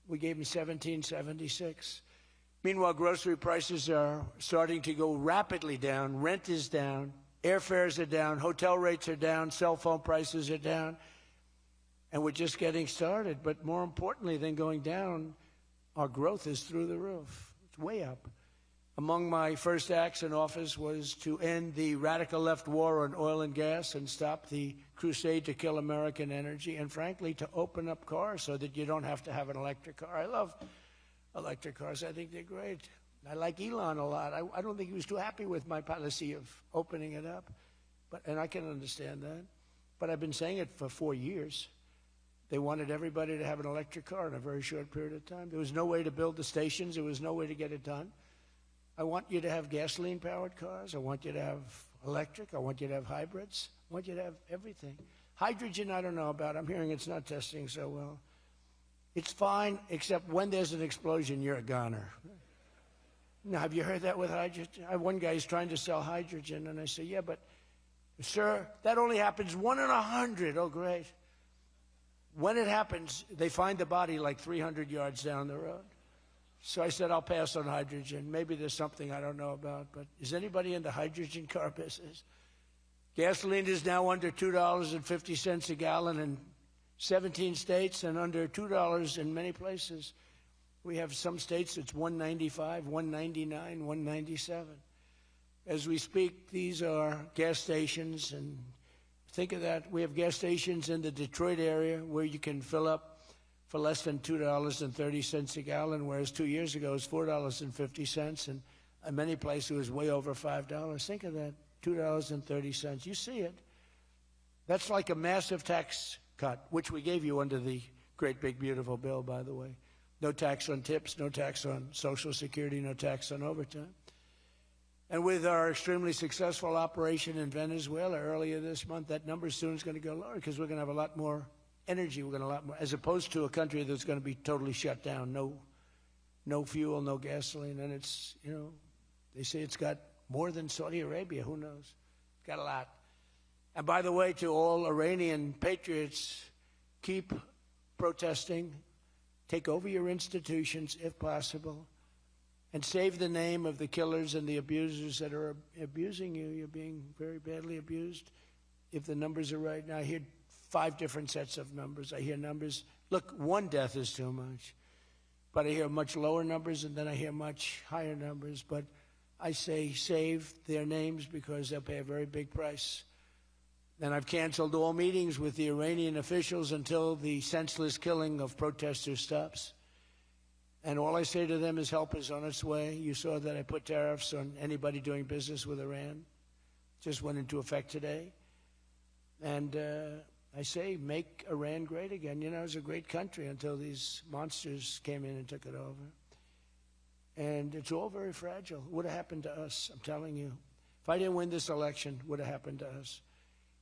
We gave them 1776. Meanwhile, grocery prices are starting to go rapidly down. Rent is down. Airfares are down. Hotel rates are down. Cell phone prices are down. And we're just getting started. But more importantly than going down, our growth is through the roof. It's way up. Among my first acts in office was to end the radical left war on oil and gas and stop the crusade to kill American energy, and frankly, to open up cars so that you don't have to have an electric car. I love electric cars. I think they're great. I like Elon a lot. I don't think he was too happy with my policy of opening it up, and I can understand that. But I've been saying it for 4 years. They wanted everybody to have an electric car in a very short period of time. There was no way to build the stations. There was no way to get it done. I want you to have gasoline-powered cars. I want you to have electric. I want you to have hybrids. I want you to have everything. Hydrogen, I don't know about. I'm hearing it's not testing so well. It's fine, except when there's an explosion, you're a goner. Now, have you heard that with hydrogen? One guy's trying to sell hydrogen, and I say, yeah, but, sir, that only happens 1 in 100. Oh, great. When it happens, they find the body like 300 yards down the road. So I said, I'll pass on hydrogen. Maybe there's something I don't know about, but is anybody in the hydrogen car business? Gasoline is now under $2.50 a gallon in 17 states and under $2 in many places. We have some states it's $1.95, $1.99, $1.97. As we speak, these are gas stations, and think of that. We have gas stations in the Detroit area where you can fill up for less than $2.30 a gallon, whereas 2 years ago it was $4.50, and in many places it was way over $5. Think of that, $2.30. You see it. That's like a massive tax cut, which we gave you under the great big beautiful bill, by the way. No tax on tips, no tax on Social Security, no tax on overtime. And with our extremely successful operation in Venezuela earlier this month, that number soon is going to go lower because we're going to have a lot more energy. We're going to have a lot more, as opposed to a country that's going to be totally shut down. No fuel, no gasoline. And it's, you know, they say it's got more than Saudi Arabia. Who knows? It's got a lot. And by the way, to all Iranian patriots, keep protesting. Take over your institutions if possible. And save the name of the killers and the abusers that are abusing you. You're being very badly abused. If the numbers are right now, I hear 5 different sets of numbers. I hear numbers. Look, 1 death is too much. But I hear much lower numbers, and then I hear much higher numbers. But I say save their names because they'll pay a very big price. And I've canceled all meetings with the Iranian officials until the senseless killing of protesters stops. And all I say to them is help is on its way. You saw that I put tariffs on anybody doing business with Iran. Just went into effect today. And I say make Iran great again. You know, it was a great country until these monsters came in and took it over. And it's all very fragile. It would have happened to us, I'm telling you. If I didn't win this election, it would have happened to us.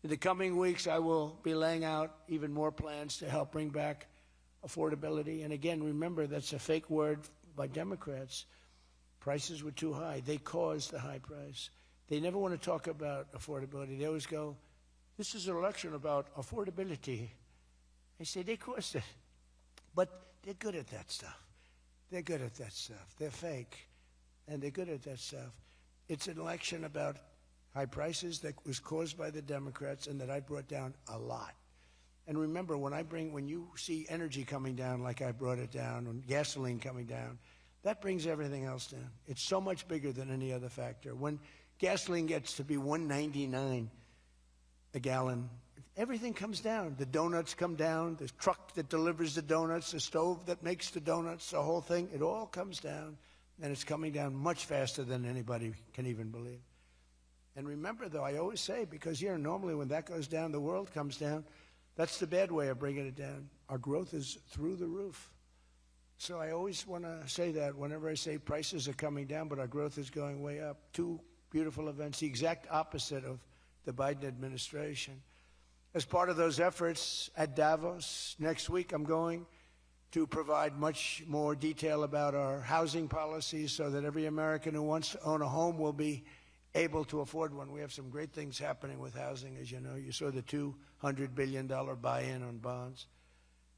In the coming weeks, I will be laying out even more plans to help bring back affordability. And again, remember, that's a fake word by Democrats. Prices were too high. They caused the high price. They never want to talk about affordability. They always go, this is an election about affordability. I say, they caused it. But they're good at that stuff. They're good at that stuff. They're fake. And they're good at that stuff. It's an election about high prices that was caused by the Democrats and that I brought down a lot. And remember, when you see energy coming down like I brought it down, and gasoline coming down, that brings everything else down. It's so much bigger than any other factor. When gasoline gets to be $1.99 a gallon, everything comes down. The donuts come down, the truck that delivers the donuts, the stove that makes the donuts, the whole thing, it all comes down. And it's coming down much faster than anybody can even believe. And remember, though, I always say, because, you know, normally when that goes down, the world comes down. That's the bad way of bringing it down. Our growth is through the roof. So I always want to say that whenever I say prices are coming down, but our growth is going way up. Two beautiful events, the exact opposite of the Biden administration. As part of those efforts at Davos next week, I'm going to provide much more detail about our housing policies so that every American who wants to own a home will be able to afford one. We have some great things happening with housing, as you know. You saw the $200 billion buy-in on bonds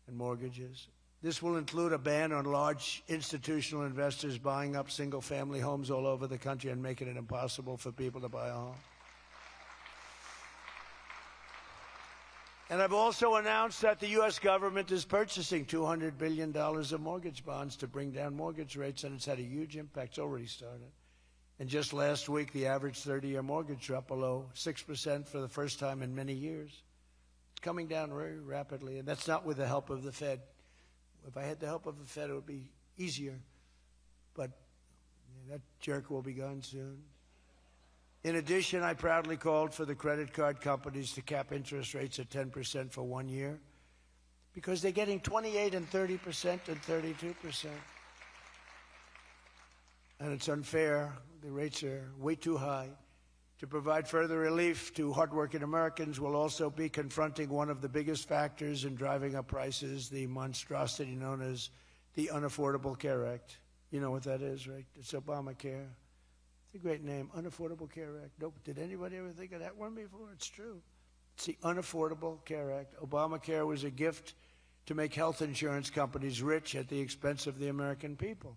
and mortgages. This will include a ban on large institutional investors buying up single-family homes all over the country and making it impossible for people to buy a home. And I've also announced that the U.S. government is purchasing $200 billion of mortgage bonds to bring down mortgage rates, and it's had a huge impact. It's already started. And just last week, the average 30-year mortgage dropped below 6% for the first time in many years. It's coming down very rapidly, and that's not with the help of the Fed. If I had the help of the Fed, it would be easier. But that jerk will be gone soon. In addition, I proudly called for the credit card companies to cap interest rates at 10% for 1 year because they're getting 28% and 30% and 32%. And it's unfair. The rates are way too high. To provide further relief to hardworking Americans, we'll also be confronting one of the biggest factors in driving up prices, the monstrosity known as the Unaffordable Care Act. You know what that is, right? It's Obamacare. It's a great name, Unaffordable Care Act. Nope. Did anybody ever think of that one before? It's true. It's the Unaffordable Care Act. Obamacare was a gift to make health insurance companies rich at the expense of the American people.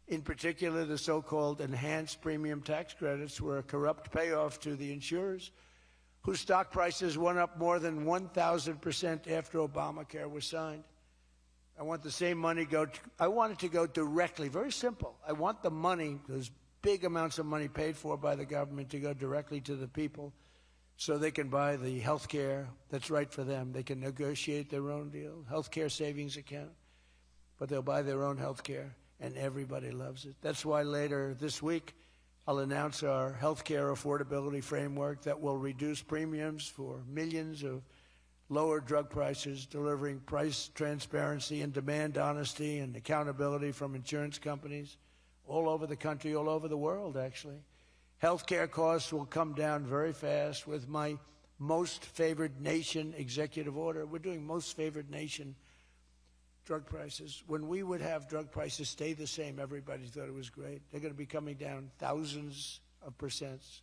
In particular, the so-called enhanced premium tax credits were a corrupt payoff to the insurers, whose stock prices went up more than 1,000% after Obamacare was signed. I want the same money I want it to go directly, very simple. I want the money, those big amounts of money paid for by the government, to go directly to the people so they can buy the health care that's right for them. They can negotiate their own deal, health care savings account, but they'll buy their own health care, and everybody loves it. That's why later this week I'll announce our health care affordability framework that will reduce premiums for millions of lower drug prices, delivering price transparency and demand honesty and accountability from insurance companies all over the country, all over the world, actually. Healthcare costs will come down very fast with my most favored nation executive order. We're doing most favored nation drug prices. When we would have drug prices stay the same, everybody thought it was great. They're going to be coming down thousands of percents.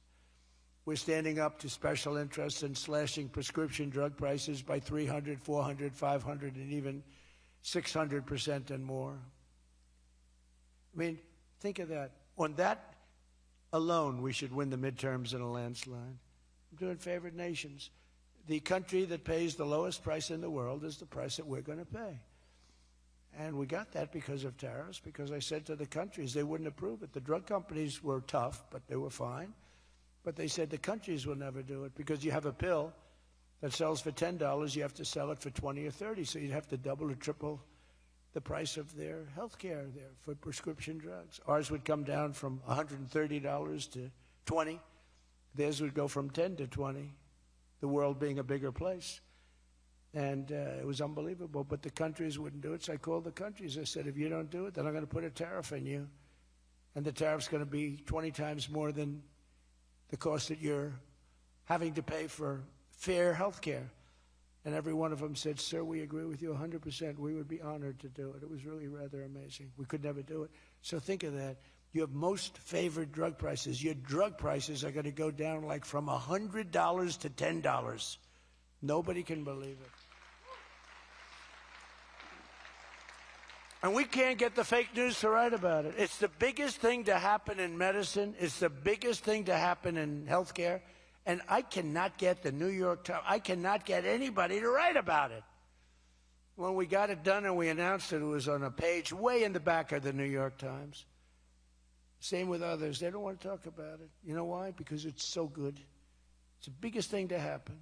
We're standing up to special interests and slashing prescription drug prices by 300, 400, 500, and even 600% and more. I mean, think of that. On that alone, we should win the midterms in a landslide. I'm doing favored nations. The country that pays the lowest price in the world is the price that we're going to pay. And we got that because of tariffs, because I said to the countries they wouldn't approve it. The drug companies were tough, but they were fine. But they said the countries will never do it because you have a pill that sells for $10, you have to sell it for 20 or 30, so you'd have to double or triple the price of their health care there for prescription drugs. Ours would come down from $130 to $20. Theirs would go from 10 to 20, the world being a bigger place. And it was unbelievable, but the countries wouldn't do it, so I called the countries. I said, if you don't do it, then I'm going to put a tariff on you. And the tariff's going to be 20 times more than the cost that you're having to pay for fair health care. And every one of them said, sir, we agree with you 100%. We would be honored to do it. It was really rather amazing. We could never do it. So think of that. You have most favored drug prices. Your drug prices are going to go down like from $100 to $10. Nobody can believe it. And we can't get the fake news to write about it. It's the biggest thing to happen in medicine. It's the biggest thing to happen in healthcare. And I cannot get the New York Times, I cannot get anybody to write about it. When we got it done and we announced it, it was on a page way in the back of the New York Times. Same with others. They don't want to talk about it. You know why? Because it's so good. It's the biggest thing to happen.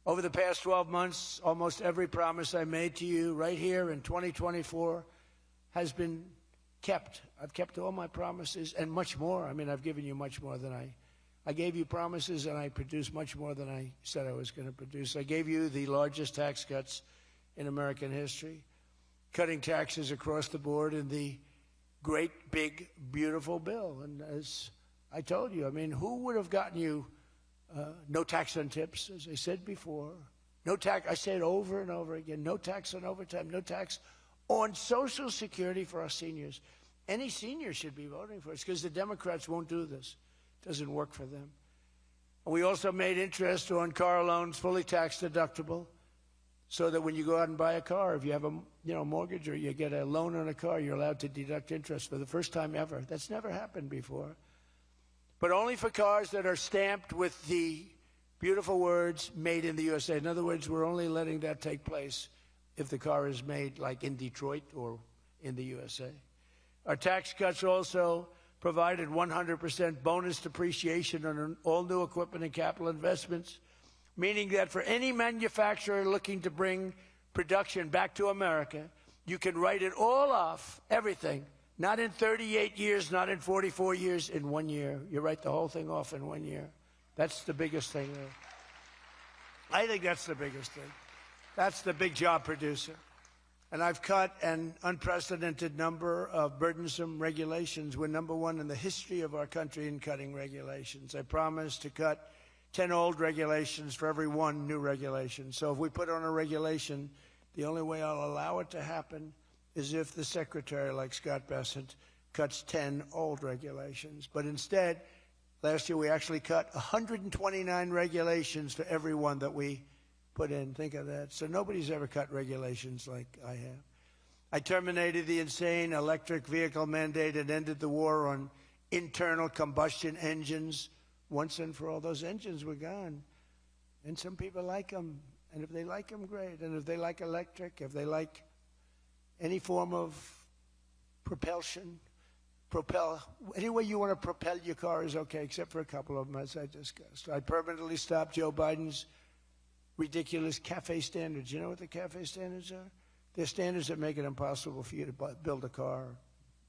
Over the past 12 months, almost every promise I made to you right here in 2024 has been kept. I've kept all my promises and much more. I mean, I've given you much more than I gave you promises, and I produced much more than I said I was going to produce. I gave you the largest tax cuts in American history, cutting taxes across the board in the great, big, beautiful bill. And as I told you, I mean, who would have gotten you no tax on tips, as I said before, no tax, I say it over and over again, no tax on overtime, no tax on Social Security for our seniors. Any senior should be voting for us because the Democrats won't do this. It doesn't work for them. And we also made interest on car loans fully tax deductible so that when you go out and buy a car, if you have a mortgage or you get a loan on a car, you're allowed to deduct interest for the first time ever. That's never happened before. But only for cars that are stamped with the beautiful words, made in the USA. In other words, we're only letting that take place if the car is made like in Detroit or in the USA. Our tax cuts also provided 100% bonus depreciation on all new equipment and capital investments, meaning that for any manufacturer looking to bring production back to America, you can write it all off, everything, not in 38 years, not in 44 years, in 1 year. You write the whole thing off in 1 year. That's the biggest thing there. I think that's the biggest thing. That's the big job producer. And I've cut an unprecedented number of burdensome regulations. We're number one in the history of our country in cutting regulations. I promised to cut 10 old regulations for every one new regulation. So if we put on a regulation, the only way I'll allow it to happen is if the secretary, like Scott Bessent, cuts 10 old regulations. But instead, last year we actually cut 129 regulations for every one that we put in. Think of that. So nobody's ever cut regulations like I have. I terminated the insane electric vehicle mandate and ended the war on internal combustion engines once and for all. Those engines were gone. And some people like them. And if they like them, great. And if they like electric, if they like any form of propulsion, any way you want to propel your car is okay, except for a couple of them, as I discussed. I permanently stopped Joe Biden's ridiculous CAFE standards. You know what the CAFE standards are? They're standards that make it impossible for you to build a car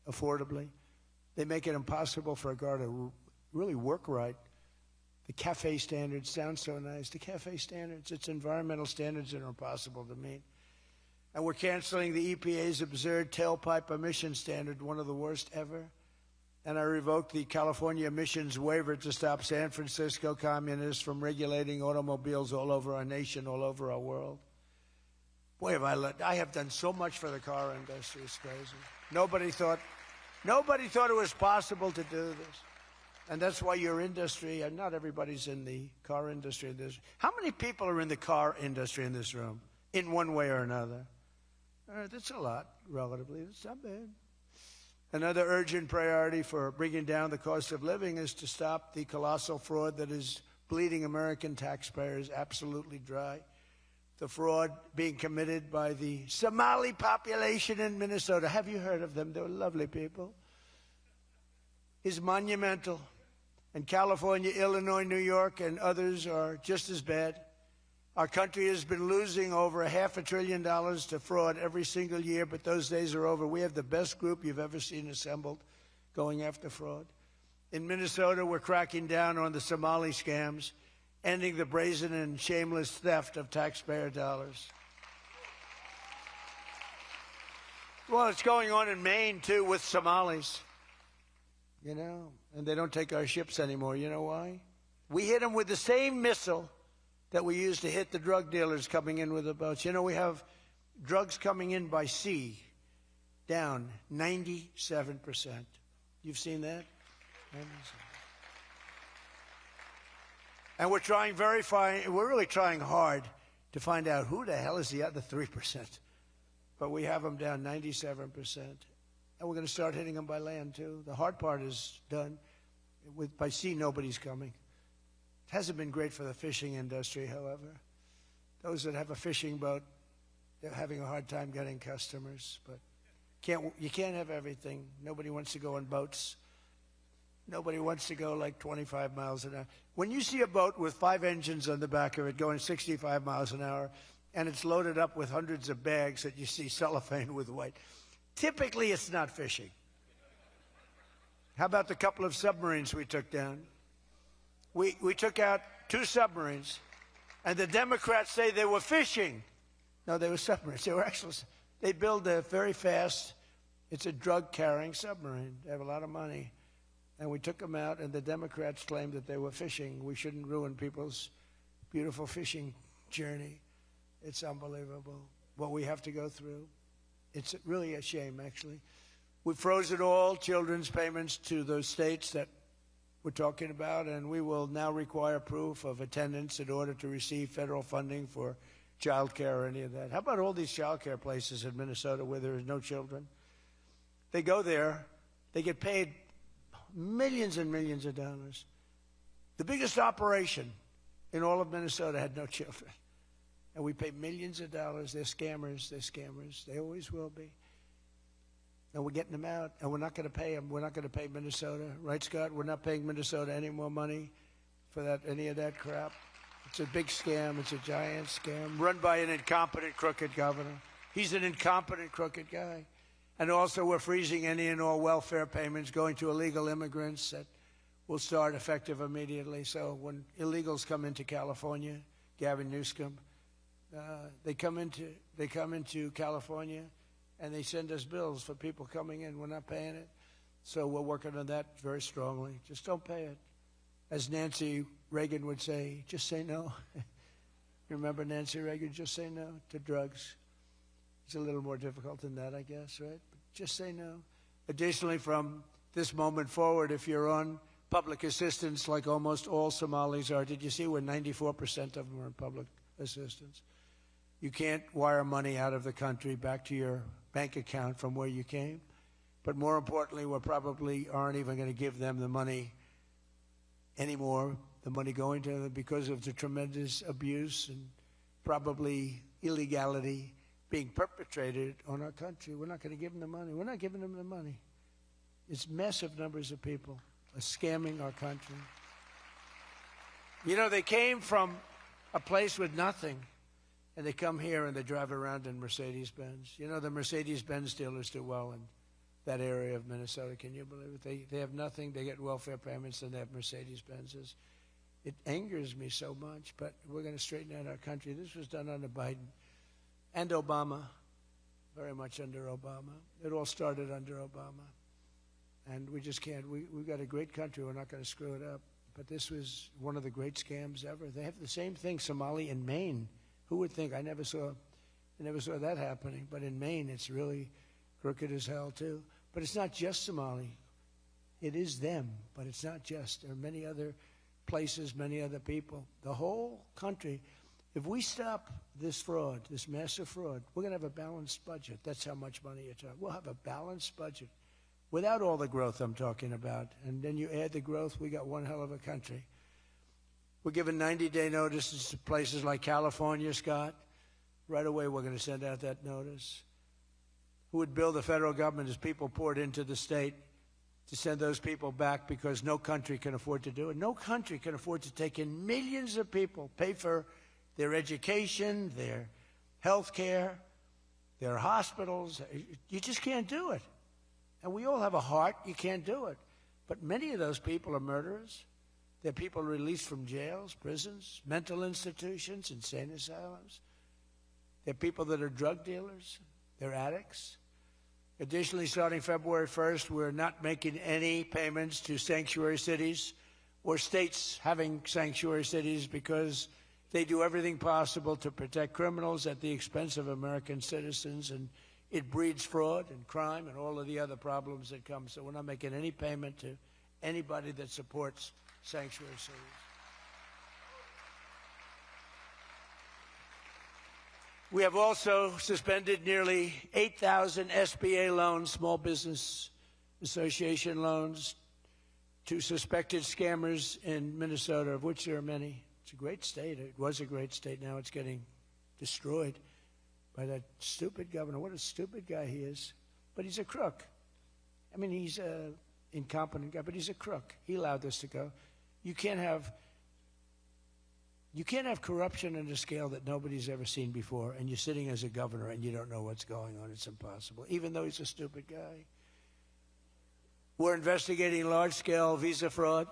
affordably. They make it impossible for a car to really work right. The CAFE standards sound so nice. The CAFE standards, it's environmental standards that are impossible to meet. And we're canceling the EPA's absurd tailpipe emission standard, one of the worst ever. And I revoked the California emissions waiver to stop San Francisco communists from regulating automobiles all over our nation, all over our world. Boy, I have done so much for the car industry. It's crazy. Nobody thought it was possible to do this. And that's why your industry, and not everybody's in the car industry. How many people are in the car industry in this room, in one way or another? That's a lot, relatively. It's not bad. Another urgent priority for bringing down the cost of living is to stop the colossal fraud that is bleeding American taxpayers absolutely dry. The fraud being committed by the Somali population in Minnesota. Have you heard of them? They're lovely people. Is monumental. And California, Illinois, New York, and others are just as bad. Our country has been losing over $500 billion to fraud every single year, but those days are over. We have the best group you've ever seen assembled going after fraud. In Minnesota, we're cracking down on the Somali scams, ending the brazen and shameless theft of taxpayer dollars. Well, it's going on in Maine, too, with Somalis. You know, and they don't take our ships anymore. You know why? We hit them with the same missile that we used to hit the drug dealers coming in with the boats. You know, we have drugs coming in by sea down 97%. You've seen that? 97%. And we're trying we're really trying hard to find out who the hell is the other 3%. But we have them down 97%. And we're going to start hitting them by land, too. The hard part is done. By sea, nobody's coming. It hasn't been great for the fishing industry, however. Those that have a fishing boat, they're having a hard time getting customers. But you can't have everything. Nobody wants to go on boats. Nobody wants to go like 25 miles an hour. When you see a boat with 5 engines on the back of it going 65 miles an hour, and it's loaded up with hundreds of bags that you see cellophane with white, typically it's not fishing. How about the couple of submarines we took down? We took out 2 submarines, and the Democrats say they were fishing. No, they were submarines. They were actually, they build a very fast, it's a drug-carrying submarine. They have a lot of money. And we took them out, and the Democrats claimed that they were fishing. We shouldn't ruin people's beautiful fishing journey. It's unbelievable what we have to go through. It's really a shame, actually. We froze it all, children's payments to those states that we're talking about, and we will now require proof of attendance in order to receive federal funding for child care or any of that. How about all these child care places in Minnesota where there is no children? They go there, they get paid millions and millions of dollars. The biggest operation in all of Minnesota had no children. And we pay millions of dollars. They're scammers. They're scammers. They always will be. And we're getting them out, and we're not going to pay them. We're not going to pay Minnesota. Right, Scott? We're not paying Minnesota any more money for that, any of that crap. It's a big scam. It's a giant scam run by an incompetent, crooked governor. He's an incompetent, crooked guy. And also we're freezing any and all welfare payments going to illegal immigrants that will start effective immediately. So when illegals come into California, Gavin Newsom, they come into California, and they send us bills for people coming in. We're not paying it. So we're working on that very strongly. Just don't pay it. As Nancy Reagan would say, just say no. Remember Nancy Reagan? Just say no to drugs. It's a little more difficult than that, I guess, right? But just say no. Additionally, from this moment forward, if you're on public assistance like almost all Somalis are, did you see where 94% of them are on public assistance? You can't wire money out of the country back to your bank account from where you came. But more importantly, we probably aren't even going to give them the money anymore, the money going to them, because of the tremendous abuse and probably illegality being perpetrated on our country. We're not going to give them the money. We're not giving them the money. It's massive numbers of people are scamming our country. You know, they came from a place with nothing, and they come here and they drive around in Mercedes-Benz. You know, the Mercedes-Benz dealers do well in that area of Minnesota. Can you believe it? They have nothing. They get welfare payments, and they have Mercedes-Benzes. It angers me so much, but we're going to straighten out our country. This was done under Biden and Obama, very much under Obama. It all started under Obama. And we just can't. We've got a great country. We're not going to screw it up. But this was one of the great scams ever. They have the same thing, Somali in Maine. Who would think? I never saw that happening. But in Maine, it's really crooked as hell, too. But it's not just Somali. It is them, but it's not just. There are many other places, many other people. The whole country, if we stop this fraud, this massive fraud, we're going to have a balanced budget. That's how much money you're talking. We'll have a balanced budget without all the growth I'm talking about. And then you add the growth, we got one hell of a country. We're giving 90-day notices to places like California, Scott. Right away, we're going to send out that notice. Who would bill the federal government as people poured into the state to send those people back, because no country can afford to do it. No country can afford to take in millions of people, pay for their education, their health care, their hospitals. You just can't do it. And we all have a heart. You can't do it. But many of those people are murderers. They're people released from jails, prisons, mental institutions, insane asylums. They're people that are drug dealers. They're addicts. Additionally, starting February 1st, we're not making any payments to sanctuary cities or states having sanctuary cities, because they do everything possible to protect criminals at the expense of American citizens, and it breeds fraud and crime and all of the other problems that come. So we're not making any payment to anybody that supports sanctuary cities. We have also suspended nearly 8,000 SBA loans, Small Business Association loans, to suspected scammers in Minnesota, of which there are many. It's a great state. It was a great state. Now it's getting destroyed by that stupid governor. What a stupid guy he is. But he's a crook. I mean, he's an incompetent guy, but he's a crook. He allowed this to go. You can't have corruption on a scale that nobody's ever seen before, and you're sitting as a governor and you don't know what's going on. It's impossible, even though he's a stupid guy. We're investigating large-scale visa fraud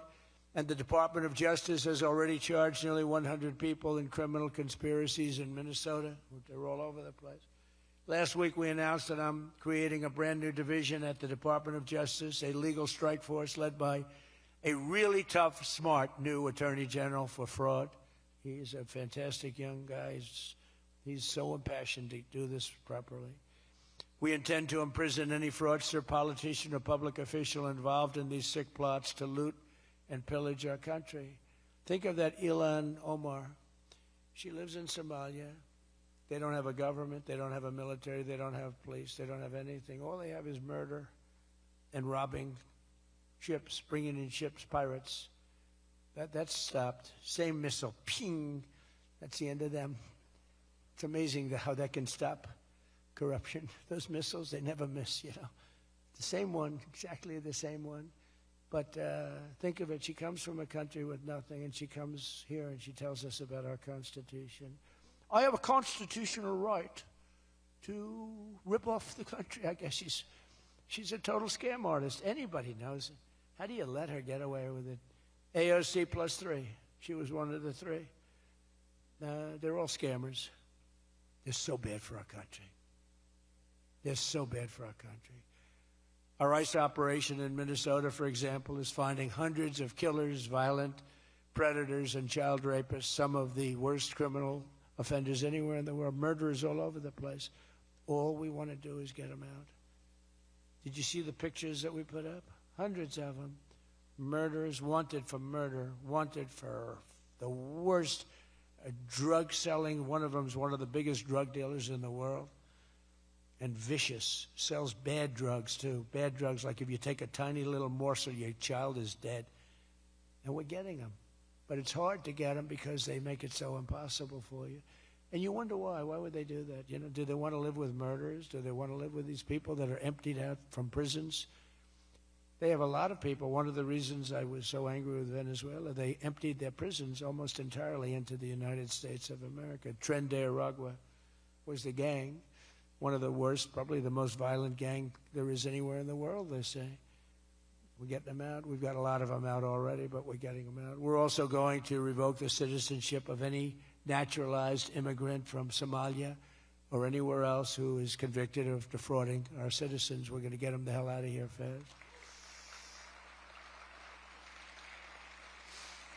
And the Department of Justice has already charged nearly 100 people in criminal conspiracies in Minnesota. They're all over the place. Last week we announced that I'm creating a brand new division at the Department of Justice, a legal strike force led by a really tough, smart new Attorney General for fraud. He's a fantastic young guy. He's so impassioned to do this properly. We intend to imprison any fraudster, politician, or public official involved in these sick plots to loot and pillage our country. Think of that Ilan Omar. She lives in Somalia. They don't have a government. They don't have a military. They don't have police. They don't have anything. All they have is murder and robbing ships, bringing in ships, pirates. That's stopped. Same missile, ping. That's the end of them. It's amazing how that can stop corruption. Those missiles, they never miss, you know. The same one, exactly the same one. But think of it, she comes from a country with nothing, and she comes here and she tells us about our Constitution. I have a constitutional right to rip off the country. I guess she's a total scam artist. Anybody knows it. How do you let her get away with it? AOC +3. She was one of the three. They're all scammers. They're so bad for our country. They're so bad for our country. Our ICE operation in Minnesota, for example, is finding hundreds of killers, violent predators, and child rapists, some of the worst criminal offenders anywhere in the world, murderers all over the place. All we want to do is get them out. Did you see the pictures that we put up? Hundreds of them. Murderers wanted for murder, wanted for the worst drug selling. One of them is one of the biggest drug dealers in the world. And vicious, sells bad drugs too. Bad drugs, like if you take a tiny little morsel, your child is dead. And we're getting them. But it's hard to get them because they make it so impossible for you. And you wonder why. Why would they do that? You know, do they want to live with murderers? Do they want to live with these people that are emptied out from prisons? They have a lot of people. One of the reasons I was so angry with Venezuela, they emptied their prisons almost entirely into the United States of America. Tren de Aragua was the gang, one of the worst, probably the most violent gang there is anywhere in the world, they say. We're getting them out. We've got a lot of them out already, but we're getting them out. We're also going to revoke the citizenship of any naturalized immigrant from Somalia or anywhere else who is convicted of defrauding our citizens. We're going to get them the hell out of here fast.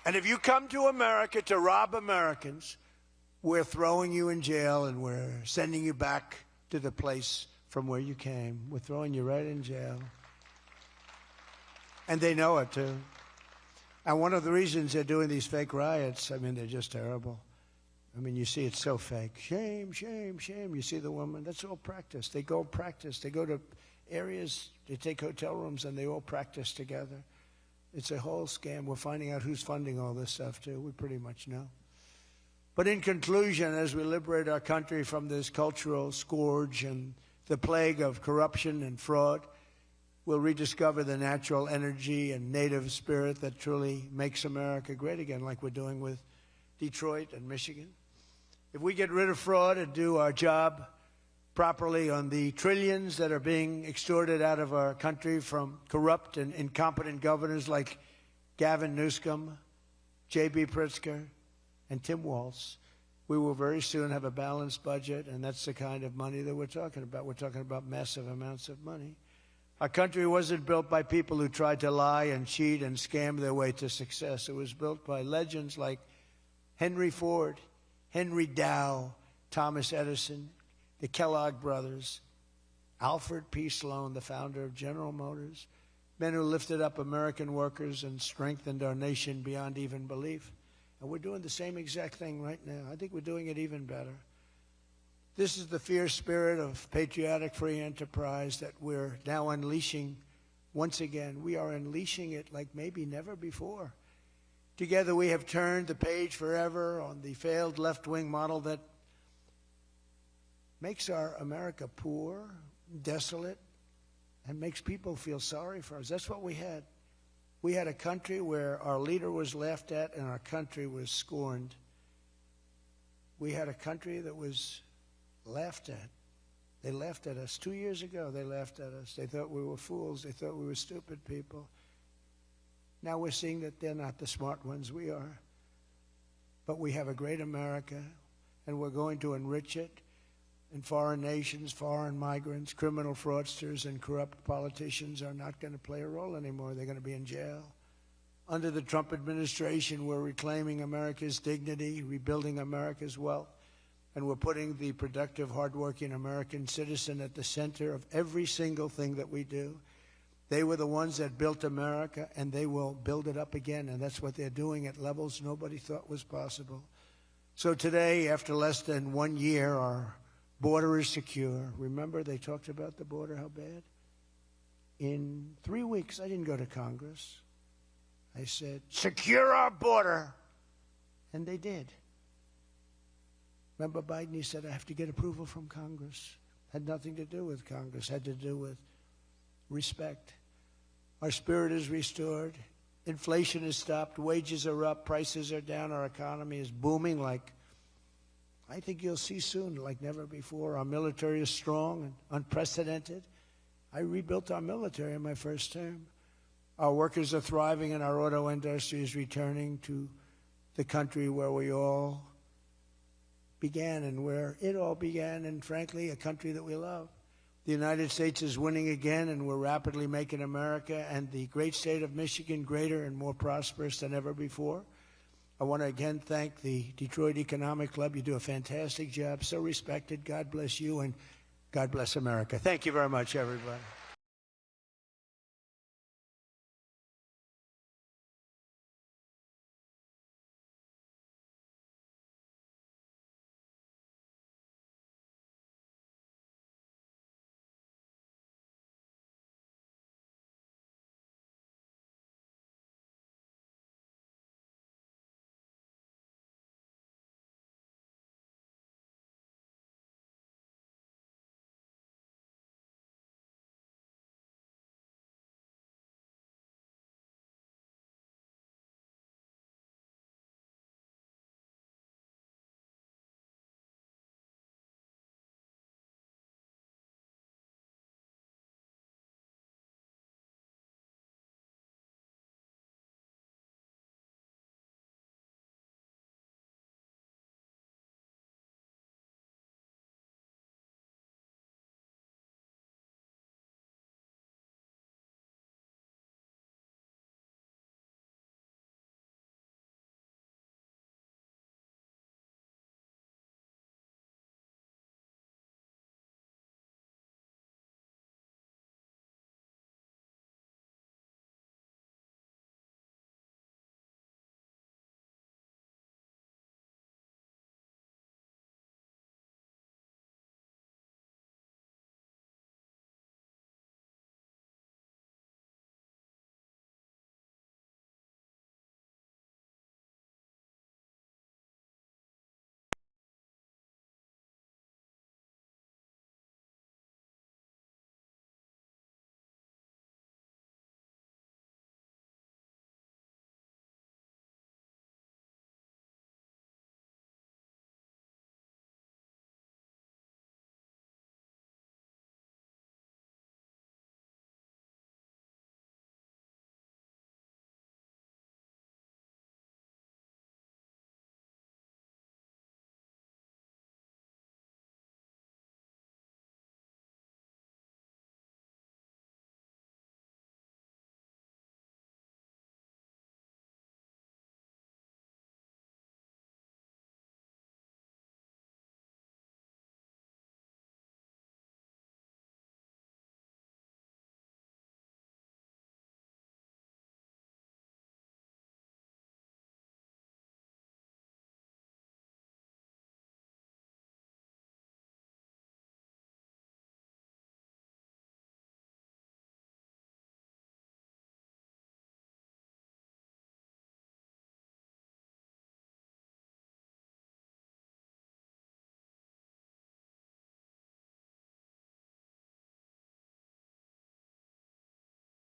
And if you come to America to rob Americans, we're throwing you in jail and we're sending you back to the place from where you came. We're throwing you right in jail. And they know it, too. And one of the reasons they're doing these fake riots, I mean, they're just terrible. I mean, you see it's so fake. Shame, shame, shame. You see the woman, that's all practice. They go practice. They go to areas, they take hotel rooms, and they all practice together. It's a whole scam. We're finding out who's funding all this stuff, too. We pretty much know. But in conclusion, as we liberate our country from this cultural scourge and the plague of corruption and fraud, we'll rediscover the natural energy and native spirit that truly makes America great again, like we're doing with Detroit and Michigan. If we get rid of fraud and do our job properly on the trillions that are being extorted out of our country from corrupt and incompetent governors like Gavin Newsom, J.B. Pritzker, and Tim Walz, we will very soon have a balanced budget, and that's the kind of money that we're talking about. We're talking about massive amounts of money. Our country wasn't built by people who tried to lie and cheat and scam their way to success. It was built by legends like Henry Ford, Henry Dow, Thomas Edison, the Kellogg brothers, Alfred P. Sloan, the founder of General Motors, men who lifted up American workers and strengthened our nation beyond even belief. And we're doing the same exact thing right now. I think we're doing it even better. This is the fierce spirit of patriotic free enterprise that we're now unleashing once again. We are unleashing it like maybe never before. Together we have turned the page forever on the failed left-wing model that makes our America poor, desolate, and makes people feel sorry for us. That's what we had. We had a country where our leader was laughed at and our country was scorned. We had a country that was laughed at. They laughed at us. 2 years ago, they laughed at us. They thought we were fools. They thought we were stupid people. Now we're seeing that they're not the smart ones, we are. But we have a great America, and we're going to enrich it. And foreign nations, foreign migrants, criminal fraudsters, and corrupt politicians are not going to play a role anymore. They're going to be in jail. Under the Trump administration, we're reclaiming America's dignity, rebuilding America's wealth, and we're putting the productive, hardworking American citizen at the center of every single thing that we do. They were the ones that built America, and they will build it up again, and that's what they're doing at levels nobody thought was possible. So today, after less than 1 year, our border is secure. Remember, they talked about the border, how bad? In 3 weeks, I didn't go to Congress. I said, secure our border. And they did. Remember Biden, he said, I have to get approval from Congress. Had nothing to do with Congress, had to do with respect. Our spirit is restored. Inflation is stopped. Wages are up. Prices are down. Our economy is booming like I think you'll see soon, like never before. Our military is strong and unprecedented. I rebuilt our military in my first term. Our workers are thriving, and our auto industry is returning to the country where we all began and where it all began, and frankly, a country that we love. The United States is winning again, and we're rapidly making America and the great state of Michigan greater and more prosperous than ever before. I want to again thank the Detroit Economic Club. You do a fantastic job, so respected. God bless you, and God bless America. Thank you very much, everybody.